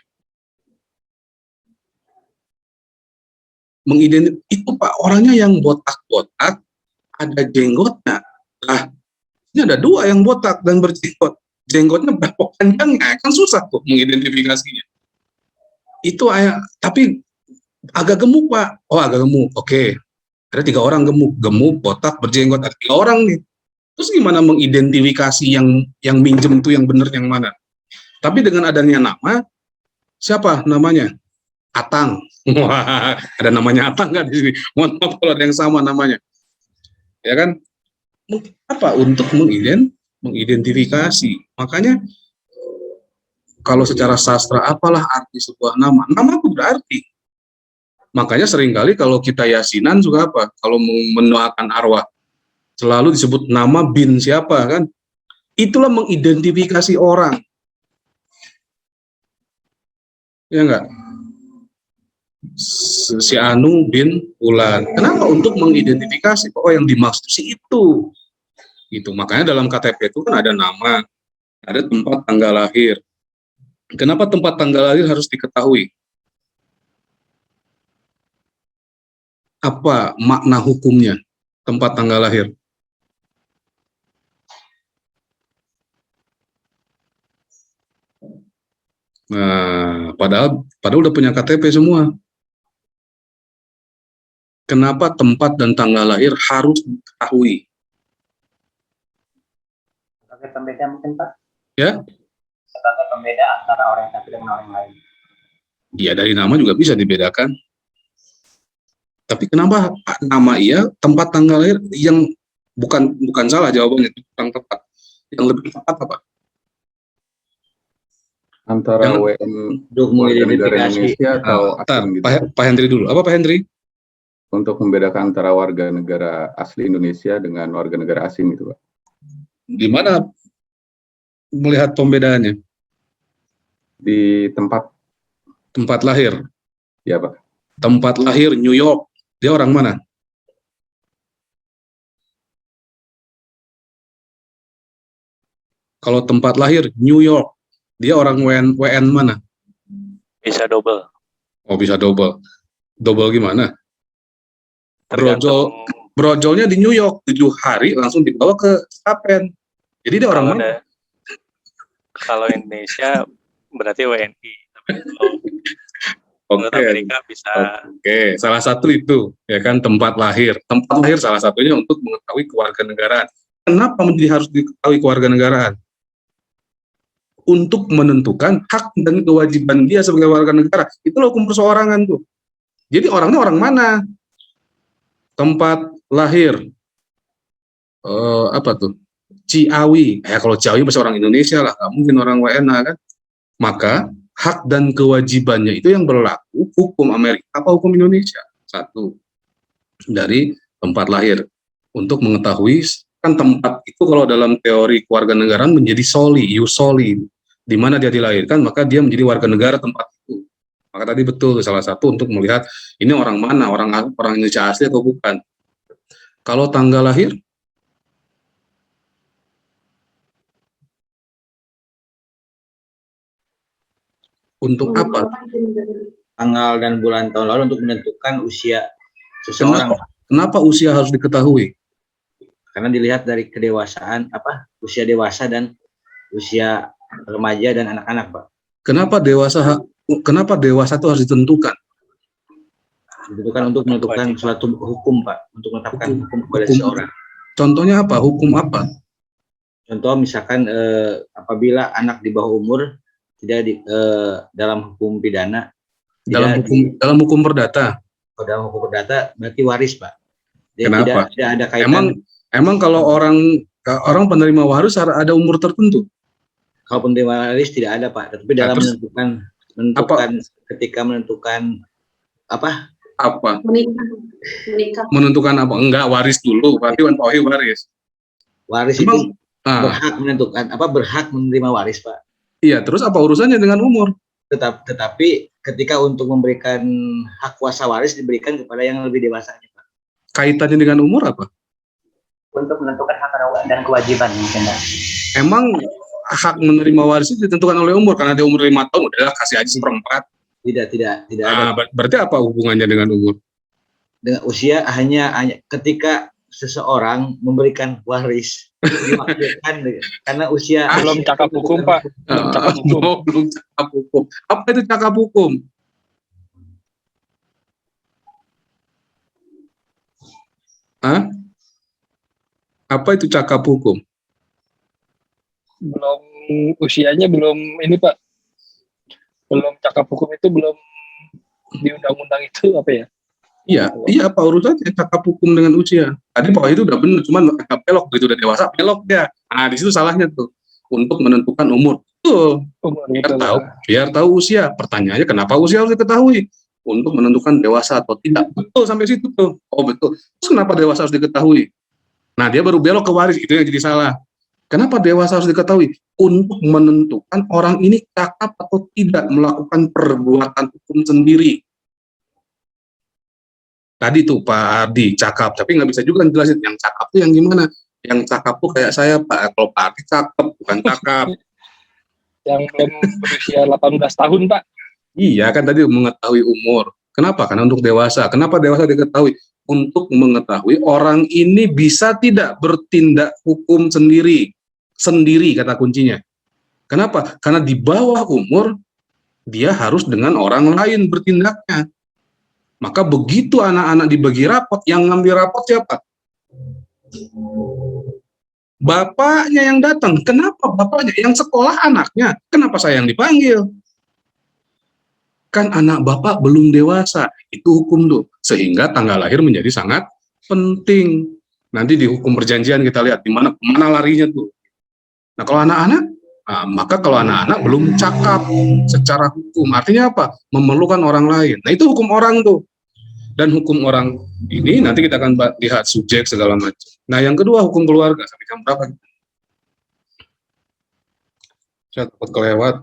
Itu Pak, orangnya yang botak-botak, ada jenggotnya. Nah, ini ada 2 yang botak dan berjenggot. Jenggotnya berapa panjangnya? Kan susah tuh mengidentifikasinya. Itu tapi agak gemuk Pak. Oh, agak gemuk. Oke. Ada 3 orang gemuk, botak, berjenggot, ada 3 orang nih. Terus gimana mengidentifikasi yang minjem itu yang benar yang mana? Tapi dengan adanya nama, siapa namanya? Atang. Wah, ada namanya Atang nggak di sini? Mohon maaf kalau ada yang sama namanya. Ya kan? Apa? Untuk mengidentifikasi. Makanya kalau secara sastra, apalah arti sebuah nama? Nama itu berarti. Makanya seringkali kalau kita yasinan juga apa? Kalau mendoakan arwah, selalu disebut nama bin siapa, kan? Itulah mengidentifikasi orang. Ya enggak? Si Anu bin Fulan. Kenapa? Untuk mengidentifikasi. Oh, yang dimaksud si itu. Gitu. Makanya dalam KTP itu kan ada nama, ada tempat tanggal lahir. Kenapa tempat tanggal lahir harus diketahui? Apa makna hukumnya tempat tanggal lahir? Nah, padahal udah punya KTP semua. Kenapa tempat dan tanggal lahir harus diketahui? Sebagai pembeda mungkin Pak? Ya? Sebagai pembeda antara orang satu dengan orang lain. Ya, dari nama juga bisa dibedakan. Tapi kenapa nama iya, tempat tanggal lahir yang bukan salah jawabannya, itu kurang tepat. Yang lebih tepat apa? Antara Yang- WN Untuk warga negara mengidentifikasi. Indonesia atau Bentar, asing gitu. Pak Hendri dulu. Apa Pak Hendri? Untuk membedakan antara warga negara asli Indonesia dengan warga negara asing gitu, Pak. Gimana melihat pembedaannya? Di tempat lahir. ya, Pak. Tempat lahir New York. Dia orang mana? Kalau tempat lahir New York, dia orang WN mana? Bisa double. Oh, bisa double. Double gimana? Tergantung Brojolnya di New York 7 hari langsung dibawa ke Stapen. Jadi dia orang kalau mana? kalau Indonesia berarti WNI. Tapi kalau menurut Oke. Amerika bisa Oke, salah satu itu ya kan tempat lahir. Tempat lahir salah satunya untuk mengetahui kewarganegaraan. Kenapa menjadi harus diketahui kewarganegaraan? Untuk menentukan hak dan kewajiban dia sebagai warga negara. Itulah hukum perseorangan tuh. Jadi orangnya orang mana? Tempat lahir. Apa tuh? Ciawi. Kalau Ciawi masih orang Indonesia lah, nggak mungkin orang WNA kan. Maka hak dan kewajibannya itu yang berlaku hukum Amerika apa hukum Indonesia? Satu, dari tempat lahir. Untuk mengetahui, kan tempat itu kalau dalam teori kewarganegaraan menjadi soli, ius soli. Di mana dia dilahirkan, maka dia menjadi warga negara tempat itu. Maka tadi betul, salah satu untuk melihat ini orang mana, orang Indonesia asli atau bukan. Kalau tanggal lahir, untuk apa? Tanggal dan bulan tahun lalu untuk menentukan usia seseorang. Kenapa usia harus diketahui? Karena dilihat dari kedewasaan, usia dewasa dan usia remaja dan anak-anak, Pak. Kenapa dewasa itu harus ditentukan? Ditentukan untuk menentukan suatu hukum, Pak, untuk menetapkan hukum kepada seseorang. Contohnya apa? Hukum apa? Contoh misalkan apabila anak di bawah umur tidak dalam hukum pidana, Dalam hukum perdata. dalam hukum perdata berarti waris, Pak. Dia Kenapa? Tidak ada kaitan. Emang kalau orang penerima waris ada umur tertentu? Kalau penerima waris tidak ada, Pak. Tapi dalam terus ketika menentukan apa? Menikah. Menentukan apa? Enggak, waris dulu. Berarti Pak Ohi waris. Waris itu berhak menentukan berhak menerima waris, Pak. Iya, terus apa urusannya dengan umur? Tetapi ketika untuk memberikan hak kuasa waris diberikan kepada yang lebih dewasanya, Pak. Kaitannya dengan umur apa? Untuk menentukan hak dan kewajiban mungkin, Pak. Emang hak menerima waris itu ditentukan oleh umur, karena dia umur 5 tahun udah kasih aja seperempat. Tidak ada. Berarti apa hubungannya dengan umur? Dengan usia hanya ketika seseorang memberikan waris dimaksudkan karena usia belum cakap hukum, Pak. Belum cakap hukum. Apa itu cakap hukum? Apa itu cakap hukum? Belum usianya belum ini, Pak. Belum cakap hukum itu belum di undang-undang itu apa ya? Iya, apa urusannya cakap hukum dengan usia? Tadi Pak itu udah benar, cuman agak belok, begitu udah dewasa belok dia. Nah, di situ salahnya tuh untuk menentukan umur. Tuh, biar tahu usia. Pertanyaannya kenapa usia harus diketahui? Untuk menentukan dewasa atau tidak. Betul sampai situ tuh. Oh betul. Terus kenapa dewasa harus diketahui? Nah, dia baru belok ke waris, itu yang jadi salah. Kenapa dewasa harus diketahui? Untuk menentukan orang ini cakap atau tidak melakukan perbuatan hukum sendiri. Tadi tuh Pak Ardi cakap, tapi nggak bisa juga jelasin yang cakap tuh yang gimana. Yang cakap tuh kayak saya, Pak. Kalau Pak Ardi cakap, bukan cakap. yang belum berusia 18 tahun, Pak. Iya kan tadi mengetahui umur. Kenapa? Karena untuk dewasa. Kenapa dewasa diketahui? Untuk mengetahui orang ini bisa tidak bertindak hukum sendiri. Sendiri kata kuncinya. Kenapa? Karena di bawah umur dia harus dengan orang lain bertindaknya. Maka begitu anak-anak dibagi rapot, yang ngambil rapot siapa? Bapaknya yang datang. Kenapa bapaknya? Yang sekolah anaknya. Kenapa saya yang dipanggil? Kan anak bapak belum dewasa, itu hukum tuh. Sehingga tanggal lahir menjadi sangat penting. Nanti di hukum perjanjian kita lihat di mana larinya tuh. Nah kalau anak-anak, maka kalau anak-anak belum cakap secara hukum, artinya apa? Memerlukan orang lain. Nah itu hukum orang tuh. Dan hukum orang ini nanti kita akan lihat subjek segala macam. Nah yang kedua hukum keluarga. Sampai jam berapa? Saya takut kelewat.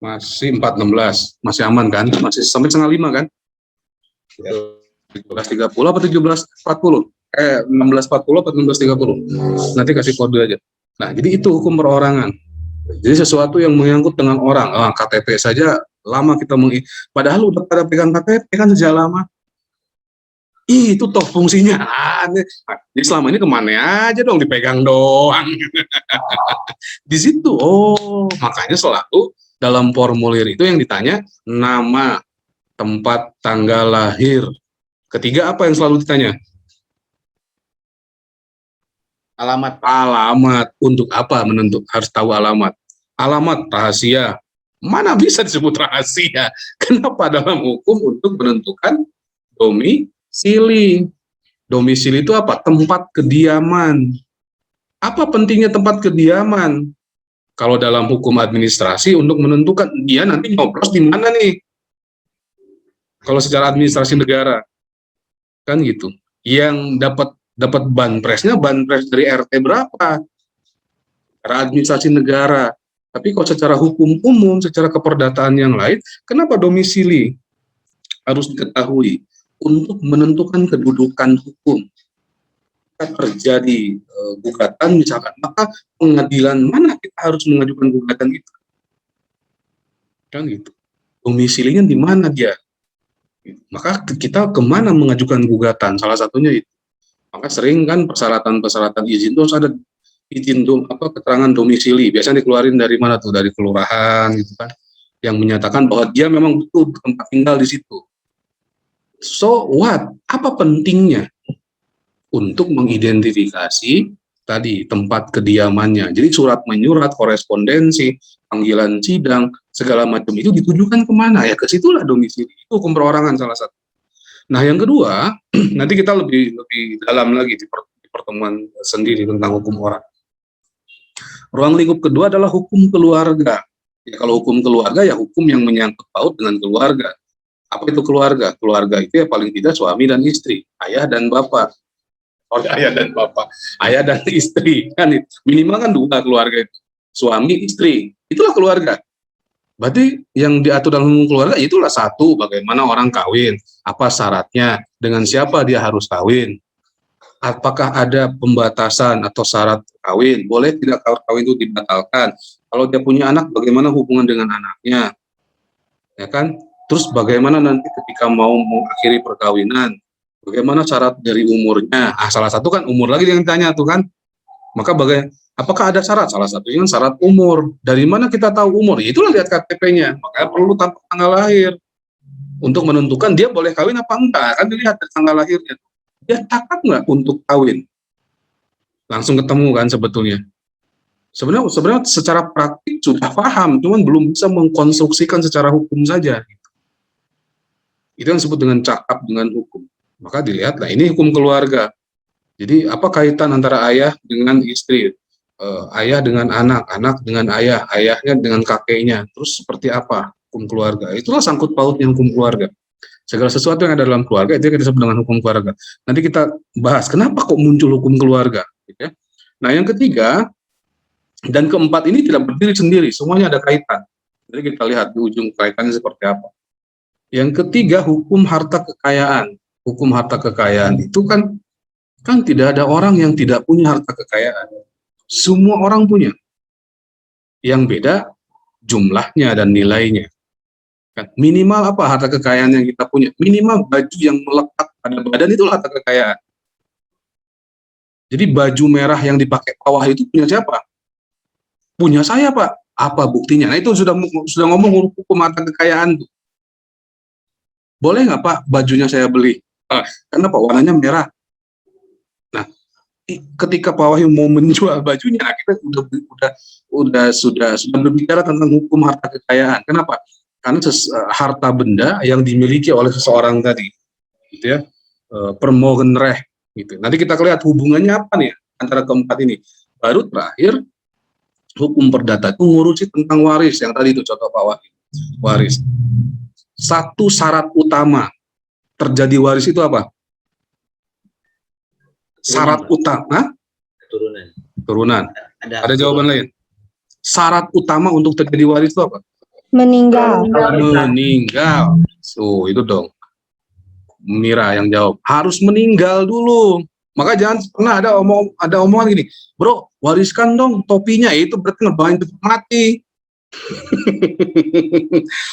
Masih 4.16, masih aman kan? Masih sampai 4:30 kan? 17.30 apa 17.40? 16.40 apa 16.30? Nanti kasih kode aja. Nah, jadi itu hukum perorangan. Jadi sesuatu yang menyangkut dengan orang. KTP saja lama kita padahal udah pada pegang KTP kan sejak lama. Itu toh fungsinya. Jadi selama ini kemana aja dong dipegang doang. Di situ. Makanya selalu dalam formulir itu yang ditanya nama, tempat, tanggal lahir. Ketiga apa yang selalu ditanya? Alamat. Alamat. Untuk apa harus tahu alamat? Alamat rahasia. Mana bisa disebut rahasia? Kenapa dalam hukum untuk menentukan domisili? Domisili itu apa? Tempat kediaman. Apa pentingnya tempat kediaman? Kalau dalam hukum administrasi untuk menentukan dia nanti nyoblos di mana nih? Kalau secara administrasi negara kan gitu. Yang dapat banpresnya banpres dari RT berapa? Secara administrasi negara. Tapi kalau secara hukum umum, secara keperdataan yang lain, kenapa domisili harus diketahui untuk menentukan kedudukan hukum? Terjadi gugatan misalkan, maka pengadilan mana kita harus mengajukan gugatan itu? Kan gitu. Domisilinya di mana dia? Maka kita kemana mengajukan gugatan? Salah satunya itu. Maka sering kan persyaratan izin itu harus ada izin keterangan domisili. Biasanya dikeluarin dari mana tuh? Dari kelurahan gitu kan. Yang menyatakan bahwa dia memang betul tempat tinggal di situ. So what? Apa pentingnya? Untuk mengidentifikasi tadi tempat kediamannya. Jadi surat menyurat, korespondensi, panggilan sidang, segala macam itu ditujukan kemana? Ya ke situlah domisili. Itu hukum perorangan salah satu. Nah yang kedua, nanti kita lebih dalam lagi di pertemuan sendiri tentang hukum orang. Ruang lingkup kedua adalah hukum keluarga. Ya, kalau hukum keluarga ya hukum yang menyangkut paut dengan keluarga. Apa itu keluarga? Keluarga itu ya paling tidak suami dan istri, ayah dan bapak. Ayah dan bapak, ayah dan istri, kan minimal kan 2 keluarga itu, suami, istri, itulah keluarga. Berarti yang diatur dalam hukum keluarga itulah satu, bagaimana orang kawin, apa syaratnya, dengan siapa dia harus kawin, apakah ada pembatasan atau syarat kawin, boleh tidak kawin itu dibatalkan, kalau dia punya anak, bagaimana hubungan dengan anaknya, ya kan? Terus bagaimana nanti ketika mau mengakhiri perkawinan, bagaimana syarat dari umurnya? Salah satu kan umur lagi yang ditanya tuh kan. Maka apakah ada syarat? Salah satunya syarat umur. Dari mana kita tahu umur? Ya, itulah lihat KTP-nya. Makanya perlu tanggal lahir untuk menentukan dia boleh kawin apa enggak. Kan dilihat dari tanggal lahirnya. Dia cakap nggak untuk kawin? Langsung ketemu kan sebetulnya. Sebenarnya secara praktik sudah paham, cuman belum bisa mengkonstruksikan secara hukum saja. Itu yang disebut dengan cakap dengan hukum. Maka dilihat, nah ini hukum keluarga. Jadi apa kaitan antara ayah dengan istri, ayah dengan anak, anak dengan ayah, ayahnya dengan kakeknya, terus seperti apa hukum keluarga? Itulah sangkut pautnya hukum keluarga. Segala sesuatu yang ada dalam keluarga itu yang kita sebut dengan hukum keluarga. Nanti kita bahas kenapa kok muncul hukum keluarga. Gitu ya. Nah yang ketiga dan keempat ini tidak berdiri sendiri, semuanya ada kaitan. Jadi kita lihat di ujung kaitannya seperti apa. Yang ketiga hukum harta kekayaan. Hukum harta kekayaan itu kan tidak ada orang yang tidak punya harta kekayaan. Semua orang punya. Yang beda jumlahnya dan nilainya. Kan? Minimal apa harta kekayaan yang kita punya? Minimal baju yang melekat pada badan itu harta kekayaan. Jadi baju merah yang dipakai bawah itu punya siapa? Punya saya, Pak. Apa buktinya? Nah, itu sudah ngomong hukum harta kekayaan tuh. Boleh nggak, Pak, bajunya saya beli? Karena Pak warnanya merah. Nah, ketika Pak Wahyu mau menjual bajunya, kita sudah berbicara tentang hukum harta kekayaan. Kenapa? Karena harta benda yang dimiliki oleh seseorang tadi, gitu ya, permogenrecht, gitu. Nanti kita lihat hubungannya apa nih antara keempat ini. Baru terakhir hukum perdata itu ngurusi tentang waris yang tadi itu contoh Pak Wahyu. Waris. Satu syarat utama terjadi waris itu apa? Syarat utama turunan. Ada jawaban lain. Syarat utama untuk terjadi waris itu apa? Meninggal. Meninggal. So, itu dong. Mira yang jawab. Harus meninggal dulu. Maka jangan pernah ada omongan gini, bro, wariskan dong topinya. Itu berarti ngebawain cepat mati.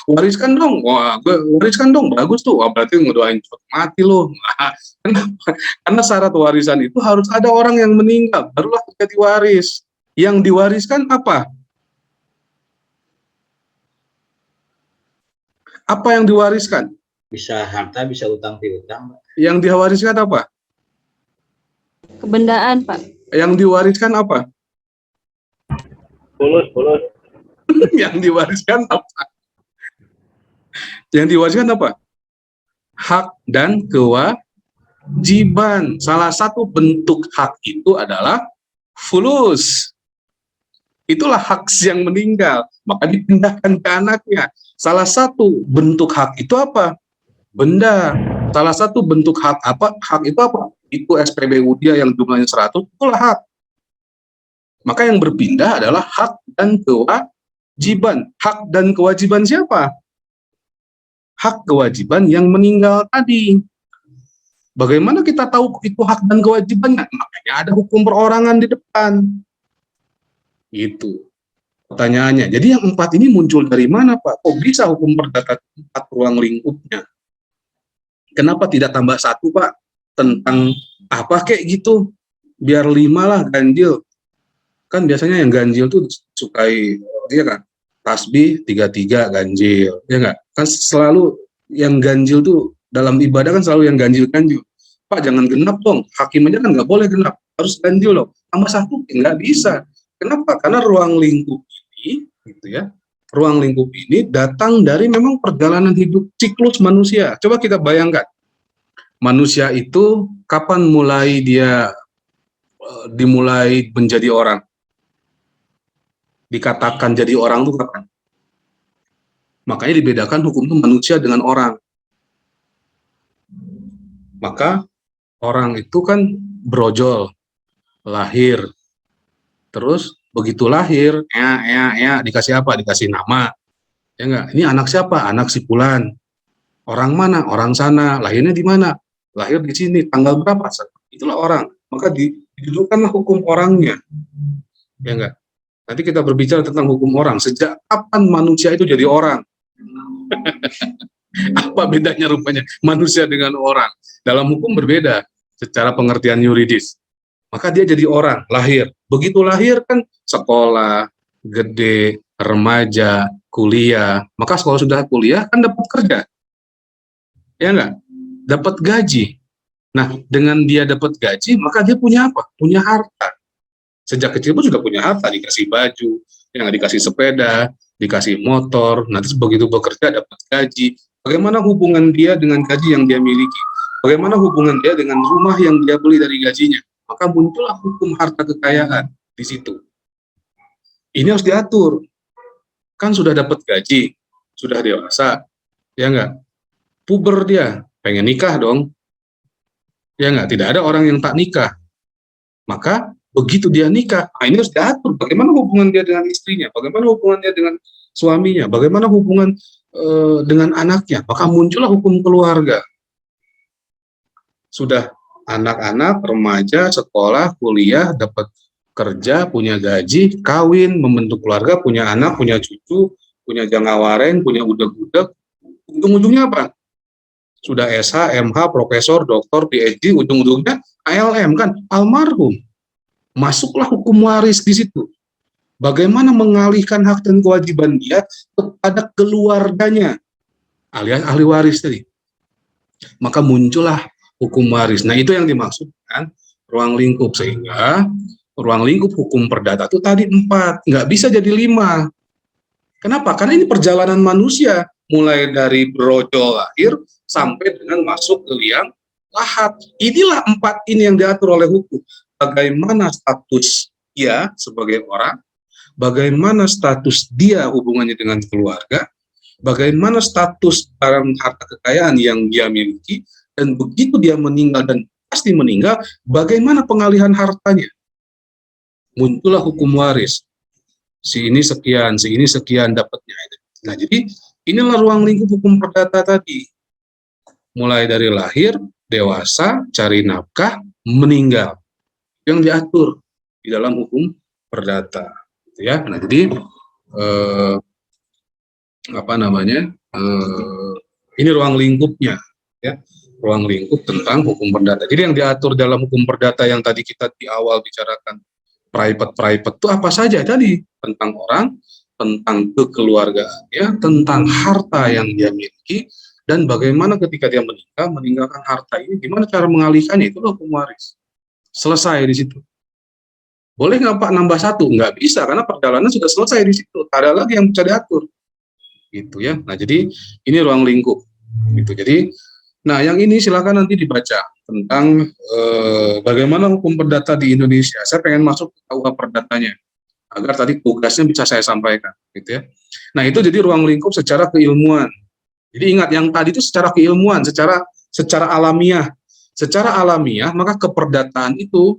Wariskan dong, wah, wariskan dong, bagus tuh, wah, berarti ngedoain cepat mati loh. Nah, kenapa? Karena syarat warisan itu harus ada orang yang meninggal, barulah terjadi waris. Yang diwariskan apa? Apa yang diwariskan? Bisa harta, bisa utang piutang. Yang diwariskan apa? Kebendaan, Pak. Yang diwariskan apa? Fulus. Yang diwariskan apa? Yang diwariskan apa? Hak dan kewajiban. Salah satu bentuk hak itu adalah fulus. Itulah hak yang meninggal, maka dipindahkan ke anaknya. Salah satu bentuk hak itu apa? Benda. Salah satu bentuk hak apa? Hak itu apa? Itu SPBU dia yang jumlahnya 100, itulah hak. Maka yang berpindah adalah hak dan kewajiban. Hak dan kewajiban siapa? Hak kewajiban yang meninggal tadi. Bagaimana kita tahu itu hak dan kewajibannya? Makanya ada hukum perorangan di depan. Itu pertanyaannya. Jadi yang 4 ini muncul dari mana, Pak? Kok bisa hukum perdata 4 ruang lingkupnya? Kenapa tidak tambah 1, Pak? Tentang apa kayak gitu? Biar 5 lah ganjil. Kan biasanya yang ganjil tuh sukai, ya kan? Tasbih 33 ganjil, ya enggak? Kan selalu yang ganjil tuh dalam ibadah kan selalu yang ganjil-ganjil. Pak, jangan genap dong. Hakim aja kan nggak boleh genap, harus ganjil loh. Tambah 1 nggak bisa. Kenapa? Karena ruang lingkup ini, gitu ya. Ruang lingkup ini datang dari memang perjalanan hidup siklus manusia. Coba kita bayangkan. Manusia itu kapan mulai dia dimulai menjadi orang? Dikatakan jadi orang itu kapan? Makanya dibedakan hukum itu manusia dengan orang. Maka orang itu kan brojol, lahir. Terus begitu lahir, dikasih apa? Dikasih nama. Ya enggak? Ini anak siapa? Anak si Fulan. Orang mana? Orang sana. Lahirnya di mana? Lahir di sini. Tanggal berapa? Itulah orang. Maka didudukkanlah hukum orangnya. Ya enggak? Nanti kita berbicara tentang hukum orang. Sejak kapan manusia itu jadi orang? Apa bedanya rupanya manusia dengan orang? Dalam hukum berbeda secara pengertian yuridis. Maka dia jadi orang, lahir. Begitu lahir kan sekolah, gede, remaja, kuliah. Maka kalau sudah kuliah kan dapat kerja. Ya enggak? Dapat gaji. Nah, dengan dia dapat gaji, maka dia punya apa? Punya harta. Sejak kecil pun sudah punya harta, dikasih baju, yang dikasih sepeda, dikasih motor, nanti begitu bekerja dapat gaji. Bagaimana hubungan dia dengan gaji yang dia miliki? Bagaimana hubungan dia dengan rumah yang dia beli dari gajinya? Maka muncullah hukum harta kekayaan di situ. Ini harus diatur. Kan sudah dapat gaji, sudah dewasa, ya enggak? Puber dia, pengen nikah dong. Ya enggak? Tidak ada orang yang tak nikah. Maka begitu dia nikah, ini harus diatur. Bagaimana hubungan dia dengan istrinya? Bagaimana hubungan dia dengan suaminya? Bagaimana hubungan dengan anaknya? Maka muncullah hukum keluarga. Sudah anak-anak, remaja, sekolah, kuliah, dapat kerja, punya gaji, kawin, membentuk keluarga, punya anak, punya cucu, punya jangawaren, punya udeg-udeg. Ujung-ujungnya apa? Sudah SH, MH, profesor, doktor, PhD, ujung-ujungnya ALM kan, almarhum. Masuklah hukum waris di situ. Bagaimana mengalihkan hak dan kewajiban dia kepada keluarganya, alias ahli waris tadi. Maka muncullah hukum waris. Nah, itu yang dimaksud kan ruang lingkup, sehingga ruang lingkup hukum perdata itu tadi 4, nggak bisa jadi 5. Kenapa? Karena ini perjalanan manusia, mulai dari brojol lahir sampai dengan masuk ke liang lahat. Inilah 4 ini yang diatur oleh hukum. Bagaimana status dia sebagai orang, bagaimana status dia hubungannya dengan keluarga, bagaimana status barang harta kekayaan yang dia miliki, dan begitu dia meninggal dan pasti meninggal, bagaimana pengalihan hartanya. Muncullah hukum waris. Si ini sekian dapatnya. Nah, jadi inilah ruang lingkup hukum perdata tadi. Mulai dari lahir, dewasa, cari nafkah, meninggal. Yang diatur di dalam hukum perdata. Ya, nah jadi ini ruang lingkupnya, ya, ruang lingkup tentang hukum perdata. Jadi yang diatur dalam hukum perdata yang tadi kita di awal bicarakan, private itu apa saja tadi? Tentang orang, tentang kekeluargaannya, tentang harta yang dia miliki, dan bagaimana ketika dia meninggalkan harta ini, gimana cara mengalihkannya, itu hukum waris. Selesai di situ. Boleh nggak Pak nambah 1? Nggak bisa, karena perjalanan sudah selesai di situ. Tak ada lagi yang bisa diatur. Gitu ya. Nah, jadi ini ruang lingkup. Gitu. Jadi, nah yang ini silakan nanti dibaca tentang bagaimana hukum perdata di Indonesia. Saya pengen masuk ke KUH perdatanya agar tadi tugasnya bisa saya sampaikan, gitu ya. Nah, itu jadi ruang lingkup secara keilmuan. Jadi ingat yang tadi itu secara keilmuan, secara alamiah. Secara alamiah, maka keperdataan itu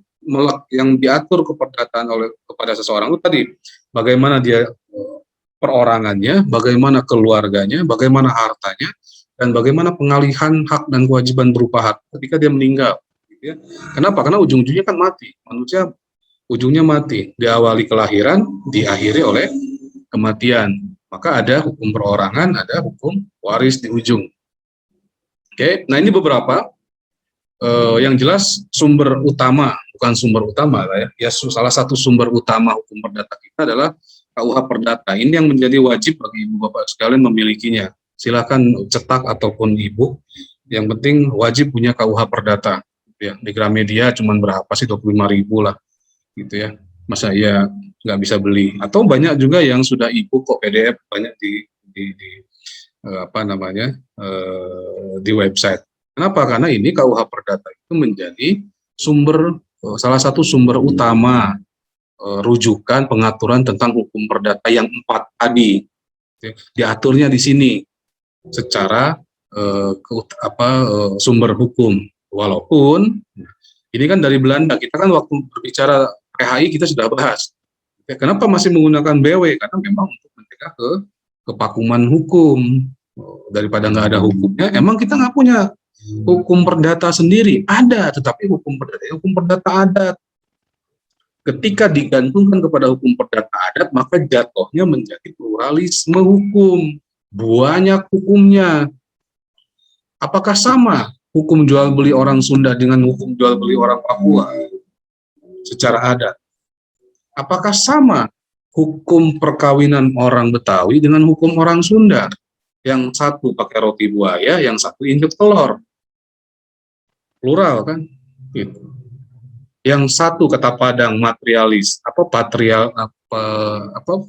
yang diatur keperdataan kepada seseorang itu tadi bagaimana dia perorangannya, bagaimana keluarganya, bagaimana hartanya, dan bagaimana pengalihan hak dan kewajiban berupa hak ketika dia meninggal. Gitu ya. Kenapa? Karena ujung-ujungnya kan mati. Manusia ujungnya mati, diawali kelahiran, diakhiri oleh kematian. Maka ada hukum perorangan, ada hukum waris di ujung. Oke, nah ini beberapa. Yang jelas sumber utama, bukan sumber utama lah ya, salah satu sumber utama hukum perdata kita adalah KUH Perdata. Ini yang menjadi wajib bagi ibu bapak sekalian memilikinya. Silakan cetak ataupun e-book, yang penting wajib punya KUH Perdata. Ya, di Gramedia cuman berapa sih, 25.000 lah, gitu ya. Masa ya nggak bisa beli? Atau banyak juga yang sudah e-book kok, PDF banyak di website. Kenapa? Karena ini KUH Perdata itu menjadi salah satu sumber utama rujukan pengaturan tentang hukum perdata yang 4 tadi. Diaturnya di sini secara sumber hukum. Walaupun ini kan dari Belanda, kita kan waktu berbicara PHI kita sudah bahas. Kenapa masih menggunakan BW? Karena memang untuk mencegah kepakuman hukum. Daripada nggak ada hukumnya, emang kita nggak punya hukum perdata sendiri. Ada, tetapi hukum perdata adat. Ketika digantungkan kepada hukum perdata adat, maka jatuhnya menjadi pluralisme hukum. Banyak hukumnya. Apakah sama hukum jual beli orang Sunda dengan hukum jual beli orang Papua secara adat? Apakah sama hukum perkawinan orang Betawi dengan hukum orang Sunda? Yang satu pakai roti buaya, yang satu injek telur. Plural kan? Gitu. Yang satu kata Padang materialis,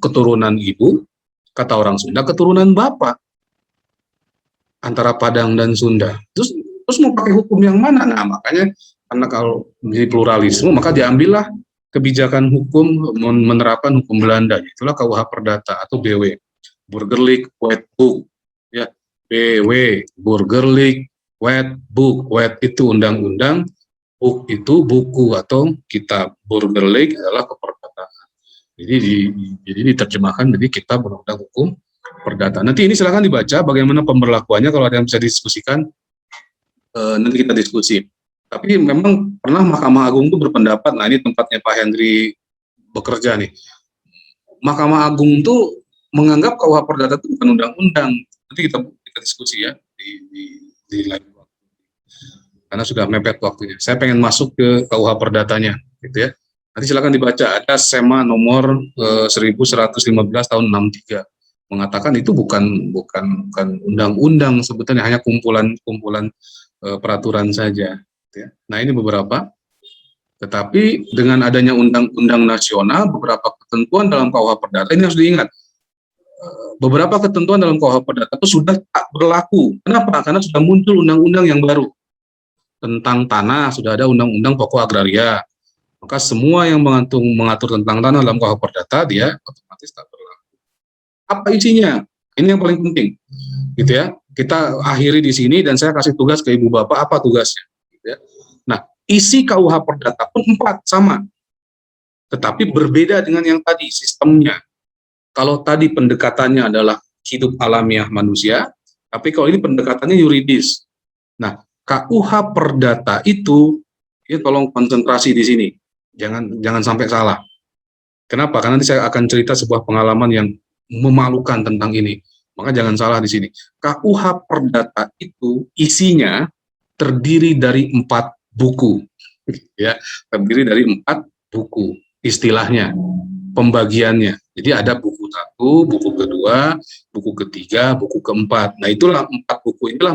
keturunan ibu, kata orang Sunda keturunan bapak. Antara Padang dan Sunda. Terus mau pakai hukum yang mana? Nah, makanya karena kalau menjadi pluralisme, maka diambillah kebijakan hukum menerapkan hukum Belanda. Itulah KUH Perdata atau BW. Burgerlijk Wetboek. Ya, BW, Burgerlijk Wetboek. Wet itu undang-undang, book itu buku atau kitab. Burgerlijk adalah keperdataan. Jadi diterjemahkan jadi kitab undang-undang hukum perdata. Nanti ini silakan dibaca bagaimana pemberlakuannya, kalau ada yang bisa diskusikan nanti kita diskusi. Tapi memang pernah Mahkamah Agung itu berpendapat, nah ini tempatnya Pak Henry bekerja nih. Mahkamah Agung tuh menganggap KUH Perdata itu bukan undang-undang. Nanti kita diskusi ya di lain waktu. Karena sudah mepet waktunya. Saya pengen masuk ke KUH Perdatanya, gitu ya. Nanti silakan dibaca. Ada SEMA nomor 1115 tahun 63 mengatakan itu bukan undang-undang, sebetulnya hanya kumpulan peraturan saja. Gitu ya. Nah ini beberapa. Tetapi dengan adanya undang-undang nasional, beberapa ketentuan dalam KUH Perdata ini harus diingat. Beberapa ketentuan dalam KUH Perdata itu sudah tak berlaku. Kenapa? Karena sudah muncul undang-undang yang baru. Tentang tanah, sudah ada undang-undang pokok agraria. Maka semua yang mengatur tentang tanah dalam KUH Perdata, dia otomatis tak berlaku. Apa isinya? Ini yang paling penting. Gitu ya. Kita akhiri di sini dan saya kasih tugas ke Ibu Bapak, apa tugasnya. Gitu ya. Nah, isi KUH Perdata pun 4 sama. Tetapi berbeda dengan yang tadi, sistemnya. Kalau tadi pendekatannya adalah hidup alamiah manusia, tapi kalau ini pendekatannya yuridis. Nah, KUH Perdata itu, ya tolong konsentrasi di sini. Jangan sampai salah. Kenapa? Karena nanti saya akan cerita sebuah pengalaman yang memalukan tentang ini. Maka jangan salah di sini. KUH Perdata itu isinya terdiri dari 4 buku, ya, terdiri dari 4 buku, istilahnya, pembagiannya. Jadi ada buku 1, buku kedua, buku ketiga, buku keempat. Nah itulah 4 buku inilah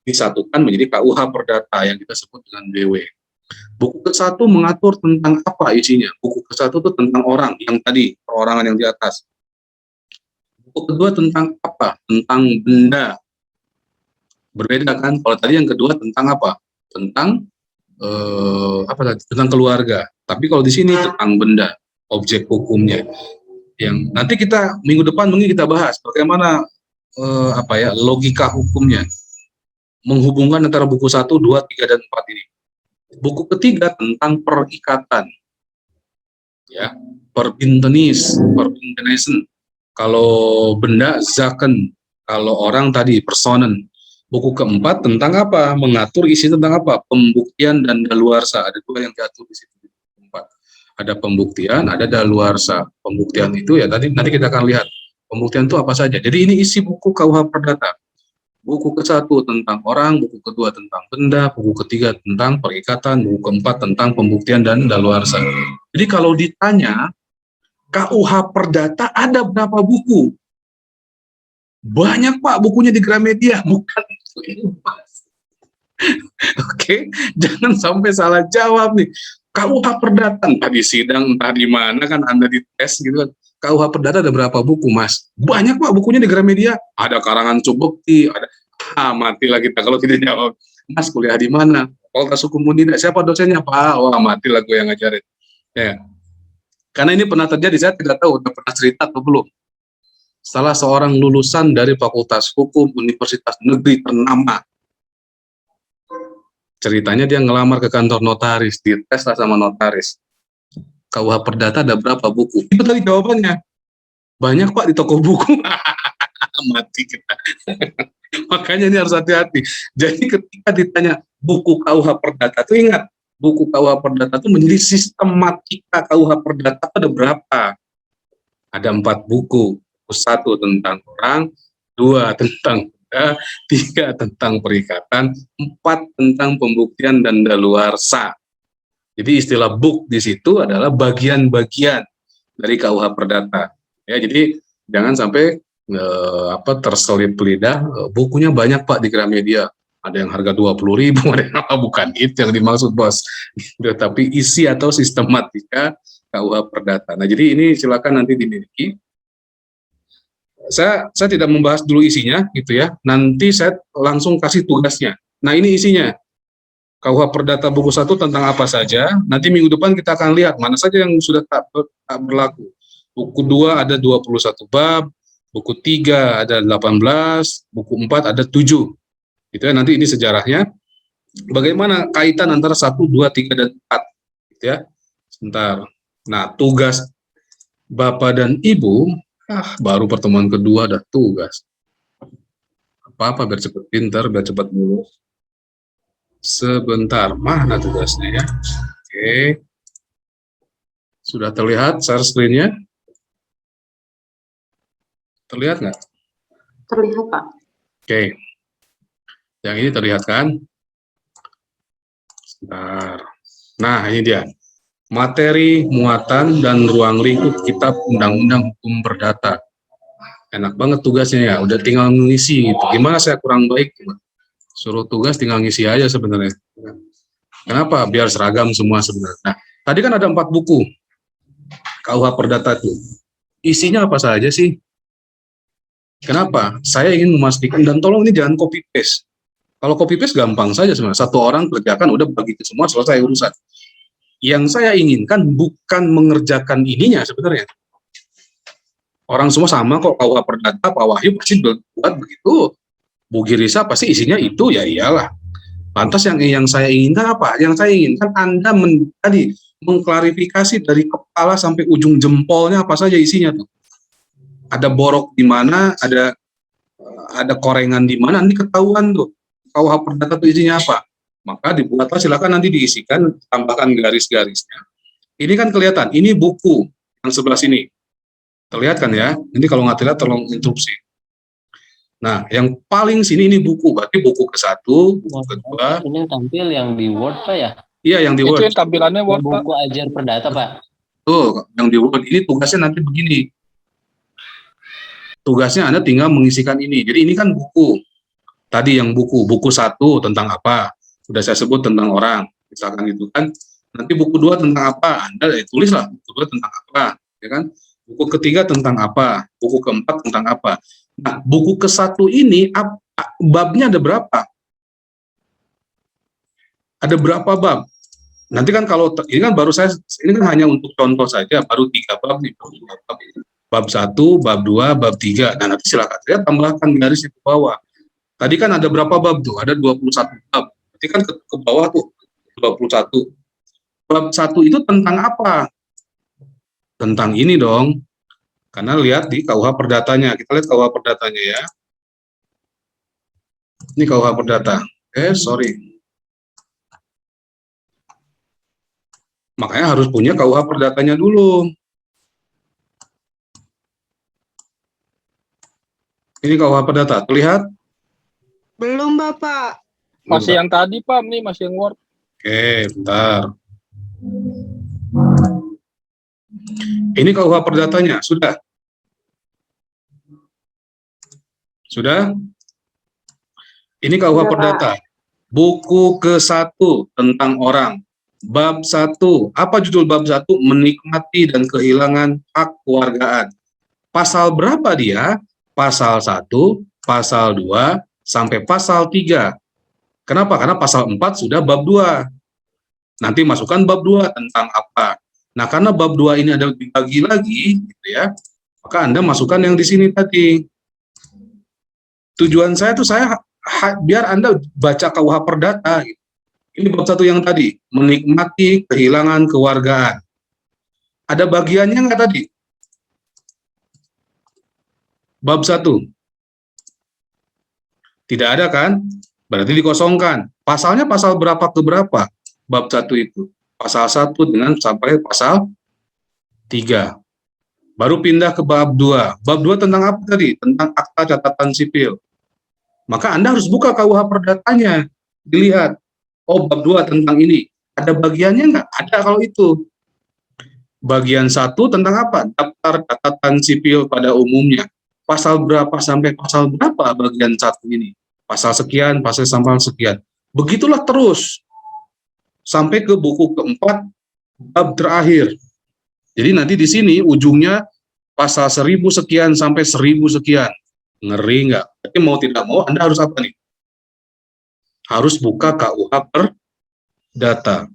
disatukan menjadi KUH Perdata yang kita sebut dengan BW. Buku ke-1 mengatur tentang apa isinya. Buku ke-1 itu tentang orang, yang tadi, perorangan yang di atas. Buku kedua tentang apa? Tentang benda. Berbeda kan? Kalau tadi yang kedua tentang apa? Tentang tentang keluarga. Tapi kalau di sini tentang benda, objek hukumnya. Yang nanti kita minggu depan mungkin kita bahas bagaimana logika hukumnya menghubungkan antara buku 1, 2, 3 dan 4 ini. Buku ketiga tentang perikatan. Ya, perbintenisen. Kalau benda zaken, kalau orang tadi personen. Buku keempat tentang apa? Mengatur isi tentang apa? Pembuktian dan daluarsa. Ada 2 yang diatur di situ. Ada pembuktian, ada daluarsa. Pembuktian itu ya nanti kita akan lihat. Pembuktian itu apa saja. Jadi ini isi buku KUH Perdata. Buku ke-1 tentang orang, buku kedua tentang benda, buku ketiga tentang perikatan, buku keempat tentang pembuktian dan daluarsa. Jadi kalau ditanya KUH Perdata ada berapa buku? Banyak Pak bukunya di Gramedia, bukan itu ini Pak. Oke, jangan sampai salah jawab nih. KUH Perdata entah di sidang, entah di mana kan Anda dites gitu kan. KUH Perdata ada berapa buku Mas? Banyak Pak bukunya di Gramedia. Ada karangan Cubekti, ada matilah kita kalau tidak jawab. Mas kuliah di mana? Fakultas Hukum Unida. Siapa dosennya Pak? Wah matilah gue yang ngajarin. Ya. Karena ini pernah terjadi, saya tidak tahu udah pernah cerita atau belum. Salah seorang lulusan dari Fakultas Hukum Universitas Negeri ternama. Ceritanya dia ngelamar ke kantor notaris, dites lah sama notaris. KUH Perdata ada berapa buku? Itu tadi jawabannya. Banyak Pak di toko buku. Mati kita. Makanya ini harus hati-hati. Jadi ketika ditanya buku KUH Perdata itu ingat, buku KUH Perdata itu menjadi sistematika KUH Perdata ada berapa? Ada 4 buku. 1 tentang orang, 2 tentang benda, 3 tentang perikatan, 4 tentang pembuktian dan daluarsa. Jadi istilah book di situ adalah bagian-bagian dari KUH Perdata. Ya, jadi jangan sampai terselip lidah. Bukunya banyak Pak di Gramedia. Ada yang harga 20.000, ada yang bukan itu yang dimaksud bos. Tapi isi atau sistematika KUH Perdata. Nah jadi ini silakan nanti dimiliki. Saya tidak membahas dulu isinya gitu ya. Nanti saya langsung kasih tugasnya. Nah ini isinya. KUH Perdata buku 1 tentang apa saja. Nanti minggu depan kita akan lihat mana saja yang sudah tak berlaku. Buku 2 ada 21 bab, buku 3 ada 18, buku 4 ada 7. Gitu ya. Nanti ini sejarahnya. Bagaimana kaitan antara 1, 2, 3 dan 4 gitu ya. Sebentar. Nah, tugas Bapak dan Ibu baru pertemuan kedua ada tugas. Apa-apa biar cepat pintar, biar cepat lulus. Sebentar, mana tugasnya ya? Oke. Sudah terlihat share screen-nya? Terlihat nggak? Terlihat, Pak. Oke. Yang ini terlihat kan? Sebentar. Nah, ini dia. Materi, muatan, dan ruang lingkup Kitab Undang-Undang Hukum Perdata. Enak banget tugasnya ya, udah tinggal ngisi gitu. Gimana saya kurang baik? Suruh tugas tinggal ngisi aja sebenarnya. Kenapa? Biar seragam semua sebenarnya. Nah, tadi kan ada 4 buku KUH Perdata itu. Isinya apa saja sih? Kenapa? Saya ingin memastikan, dan tolong ini jangan copy paste. Kalau copy paste gampang saja sebenarnya. Satu orang kerjakan, udah bagi ke semua, selesai urusan. Yang saya inginkan bukan mengerjakan ininya sebenarnya. Orang semua sama kok, KUH Perdata, Pak Wahyu pasti buat begitu. Bu Girisa pasti isinya itu, ya iyalah. Lantas yang saya inginkan apa? Yang saya inginkan Anda tadi mengklarifikasi dari kepala sampai ujung jempolnya apa saja isinya tuh. Ada borok di mana, ada korengan di mana, nanti ketahuan tuh. KUH Perdata itu isinya apa? Maka dibuatlah, silakan nanti diisikan, tambahkan garis-garisnya. Ini kan kelihatan, ini buku yang sebelah sini. Terlihat kan ya? Ini kalau nggak terlihat, tolong interupsi. Nah, yang paling sini ini buku, berarti buku ke-1, buku kedua. Ini tampil yang di Word, Pak ya? Iya, yang di Word. Itu yang tampilannya Word, Pak. Buku Ajar Perdata, Pak. Tuh, yang di Word. Ini tugasnya nanti begini. Tugasnya Anda tinggal mengisikan ini. Jadi ini kan buku. Tadi yang buku 1 tentang apa? Sudah saya sebut tentang orang, misalkan gitu kan. Nanti buku 2 tentang apa? Anda tulislah buku 2 tentang apa, ya kan? Buku ketiga tentang apa? Buku keempat tentang apa? Nah, buku ke-1 ini babnya ada berapa? Ada berapa bab? Nanti kan kalau ini kan baru ini kan hanya untuk contoh saja, baru 3 bab nih, bab 1, bab 2, bab 3. Nah, nanti silakan saya tambahkan garis di bawah. Tadi kan ada berapa bab tuh? Ada 21 bab. Berarti kan ke bawah tuh 21. Bab 1 itu tentang apa? Tentang ini dong. Karena lihat di KUH Perdatanya. Kita lihat KUH Perdatanya ya. Ini KUH Perdata. Sorry. Makanya harus punya KUH Perdatanya dulu. Ini KUH Perdata. Terlihat? Belum, Bapak. Masih yang tadi, Pak. Nih masih yang Word. Oke, bentar. Ini KUH Perdatanya. Sudah? Sudah? Ini KUH Perdata. Buku ke-1 tentang orang. Bab 1. Apa judul bab 1? Menikmati dan kehilangan hak kewargaan. Pasal berapa dia? Pasal 1, pasal 2, sampai pasal 3. Kenapa? Karena pasal 4 sudah bab 2. Nanti masukkan bab 2 tentang apa. Nah, karena bab 2 ini ada dibagi lagi, gitu ya, maka Anda masukkan yang di sini tadi. Tujuan saya tuh biar Anda baca KUH Perdata. Gitu. Ini bab 1 yang tadi, menikmati kehilangan kewargaan. Ada bagiannya nggak tadi? Bab 1. Tidak ada kan? Berarti dikosongkan. Pasalnya pasal berapa ke berapa? Bab 1 itu. Pasal 1 dengan sampai pasal 3. Baru pindah ke bab 2. Bab 2 tentang apa tadi? Tentang akta catatan sipil. Maka Anda harus buka KUH Perdatanya. Dilihat. Oh, bab 2 tentang ini. Ada bagiannya nggak? Ada kalau itu. Bagian 1 tentang apa? Daftar catatan sipil pada umumnya. Pasal berapa sampai pasal berapa bagian 1 ini? Pasal sekian, pasal sampai sekian. Begitulah terus. Sampai ke buku keempat, bab terakhir. Jadi nanti di sini ujungnya pasal 1000 sekian sampai 1000 sekian. Ngeri nggak? Jadi mau tidak mau Anda harus apa nih? Harus buka KUH Perdata.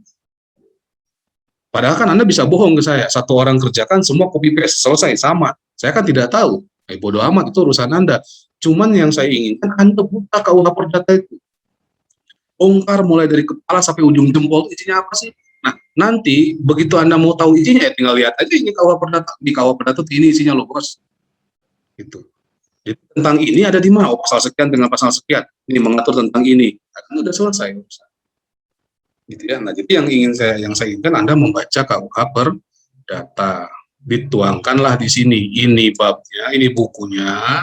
Padahal kan Anda bisa bohong ke saya. Satu orang kerjakan semua copy paste, selesai, sama. Saya kan tidak tahu. Bodoh amat, itu urusan Anda. Cuman yang saya inginkan Anda buka KUH Perdata itu. Bongkar mulai dari kepala sampai ujung jempol, isinya apa sih? Nah, nanti begitu Anda mau tahu isinya, ya tinggal lihat aja ini KUH Perdata. Di KUH Perdata ini isinya loh, bos. Gitu. Jadi, tentang ini ada di mana? Oh, pasal sekian dengan pasal sekian. Ini mengatur tentang ini. Kan udah selesai. Gitu ya. Nah, jadi yang saya inginkan Anda membaca KUH data. Dituangkanlah di sini, ini babnya, ini bukunya,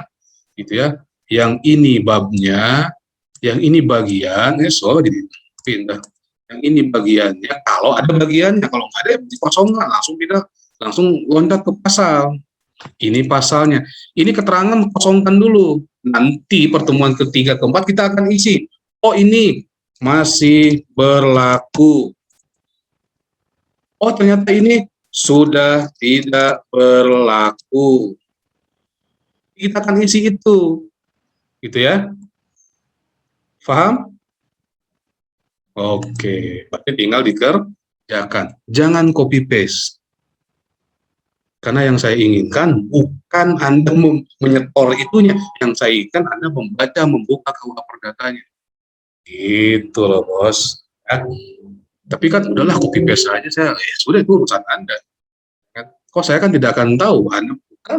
gitu ya. Yang ini babnya, yang ini bagian, jadi pindah. Yang ini bagiannya, kalau ada bagiannya, kalau nggak ada dikosongkan, langsung pindah, langsung loncat ke pasal. Ini pasalnya, ini keterangan kosongkan dulu. Nanti pertemuan ketiga, keempat kita akan isi. Oh ini masih berlaku. Oh ternyata ini sudah tidak berlaku. Kita akan isi itu, gitu ya. Paham? Oke, berarti tinggal dikerjakan. Jangan copy paste. Karena yang saya inginkan bukan Anda menyetor itunya, yang saya inginkan Anda membaca, membuka KUH Perdatanya. Gitu loh, Bos. Ya. Tapi kan udahlah copy paste aja, saya sudah itu urusan Anda. Kok saya kan tidak akan tahu Anda bukan.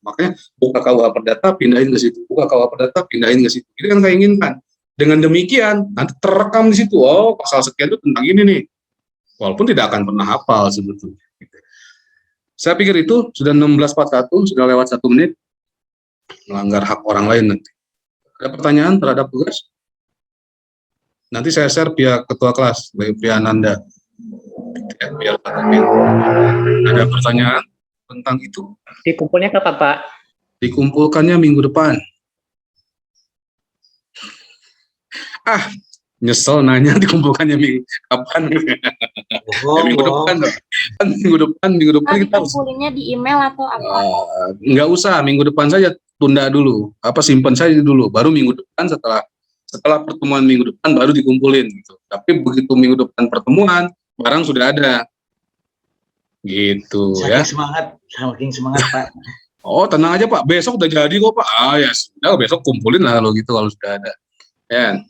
Makanya buka KUH Perdata, pindahin ke situ. Buka KUH Perdata, pindahin ke situ. Itu yang saya inginkan. Dengan demikian, nanti terekam di situ. Oh, pasal sekian itu tentang ini nih. Walaupun tidak akan pernah hafal sebetulnya. Saya pikir itu sudah 16.41, sudah lewat 1 menit. Melanggar hak orang lain nanti. Ada pertanyaan terhadap tugas? Nanti saya share via ketua kelas, via Nanda. Biar ada pertanyaan tentang itu. Dikumpulnya kapan, Pak? Dikumpulkannya minggu depan. Nyesel nanya dikumpulkannya kapan? Minggu depan. Kan minggu depan kita harus. Kumpulinnya di email atau apa? Nggak usah, minggu depan saja tunda dulu. Simpan saja dulu. Baru minggu depan setelah pertemuan minggu depan baru dikumpulin gitu. Tapi begitu minggu depan pertemuan, barang sudah ada. Gitu ya. Makin semangat, Pak. Oh, tenang aja, Pak. Besok udah jadi kok, Pak. Ya sudah, besok kumpulin lah kalau gitu, kalau sudah ada. Ya.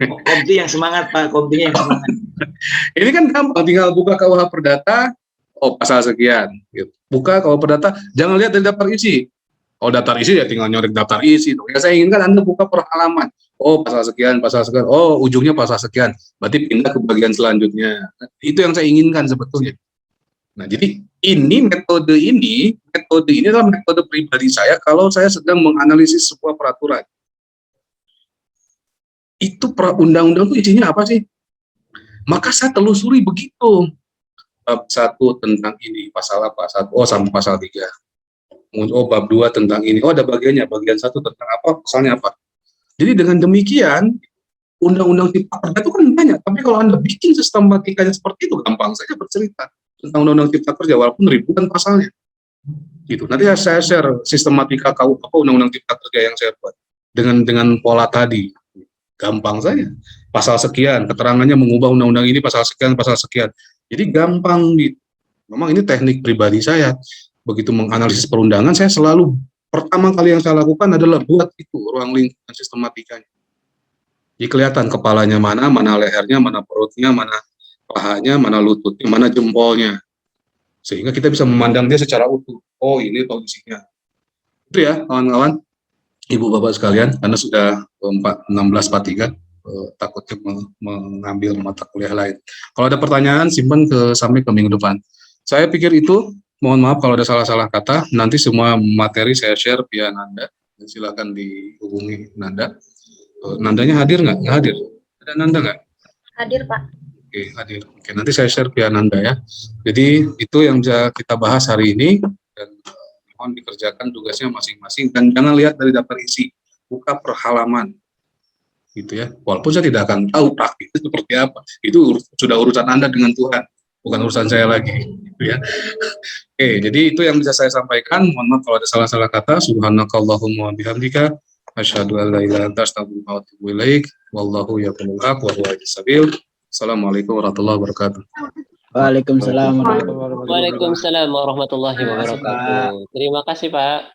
Kompi yang semangat, Pak. Kompinya yang semangat. Ini kan gampang, tinggal buka KUH Perdata, oh pasal sekian. Gitu. Buka KUH Perdata, jangan lihat dari daftar isi. Oh daftar isi ya tinggal nyorek daftar isi. Ya saya inginkan Anda buka per halaman. Oh pasal sekian. Oh ujungnya pasal sekian. Berarti pindah ke bagian selanjutnya. Itu yang saya inginkan sebetulnya. Nah jadi metode ini adalah metode pribadi saya kalau saya sedang menganalisis sebuah peraturan. Itu undang-undang itu isinya apa sih? Maka saya telusuri begitu. Bab 1 tentang ini, pasal apa? Sampai pasal 3. Oh, bab 2 tentang ini. Oh, ada bagiannya. Bagian 1 tentang apa, pasalnya apa. Jadi dengan demikian, undang-undang Cipta Kerja itu kan banyak. Tapi kalau Anda bikin sistematikanya seperti itu, gampang saja bercerita tentang undang-undang Cipta Kerja, walaupun ribuan pasalnya. Gitu. Nanti saya share sistematika undang-undang Cipta Kerja yang saya buat. Dengan pola tadi. Gampang saja. Pasal sekian, keterangannya mengubah undang-undang ini pasal sekian. Jadi gampang gitu. Memang ini teknik pribadi saya. Begitu menganalisis perundangan, saya selalu pertama kali yang saya lakukan adalah buat itu ruang lingkup sistematikanya. Jadi kelihatan kepalanya mana lehernya, mana perutnya, mana pahanya, mana lututnya, mana jempolnya. Sehingga kita bisa memandang dia secara utuh. Oh, ini posisinya. Itu ya, kawan-kawan. Ibu bapak sekalian, karena sudah 16.43, takutnya mengambil mata kuliah lain. Kalau ada pertanyaan, simpan sampai ke minggu depan. Saya pikir itu, mohon maaf kalau ada salah-salah kata, nanti semua materi saya share via Nanda, silakan dihubungi Nanda. Nandanya hadir nggak? Nggak hadir. Ada Nanda nggak? Hadir, Pak. Oke, hadir. Oke, nanti saya share via Nanda ya. Jadi itu yang bisa kita bahas hari ini, dan mohon dikerjakan tugasnya masing-masing dan jangan lihat dari daftar isi, buka per halaman gitu ya. Walaupun saya tidak akan tahu praktiknya seperti apa, itu sudah urusan Anda dengan Tuhan, bukan urusan saya lagi gitu ya. Oke, jadi itu yang bisa saya sampaikan. Mohon maaf kalau ada salah-salah kata. Subhanakallahumma wa bihamdika asyhadu an la ilaha illa anta astaghfiruka wa atubu ilaik. Wallahu yaqulul haq wa huwa sabil. Assalamualaikum warahmatullahi wabarakatuh. Waalaikumsalam. Waalaikumsalam warahmatullahi wabarakatuh. Terima kasih, Pak.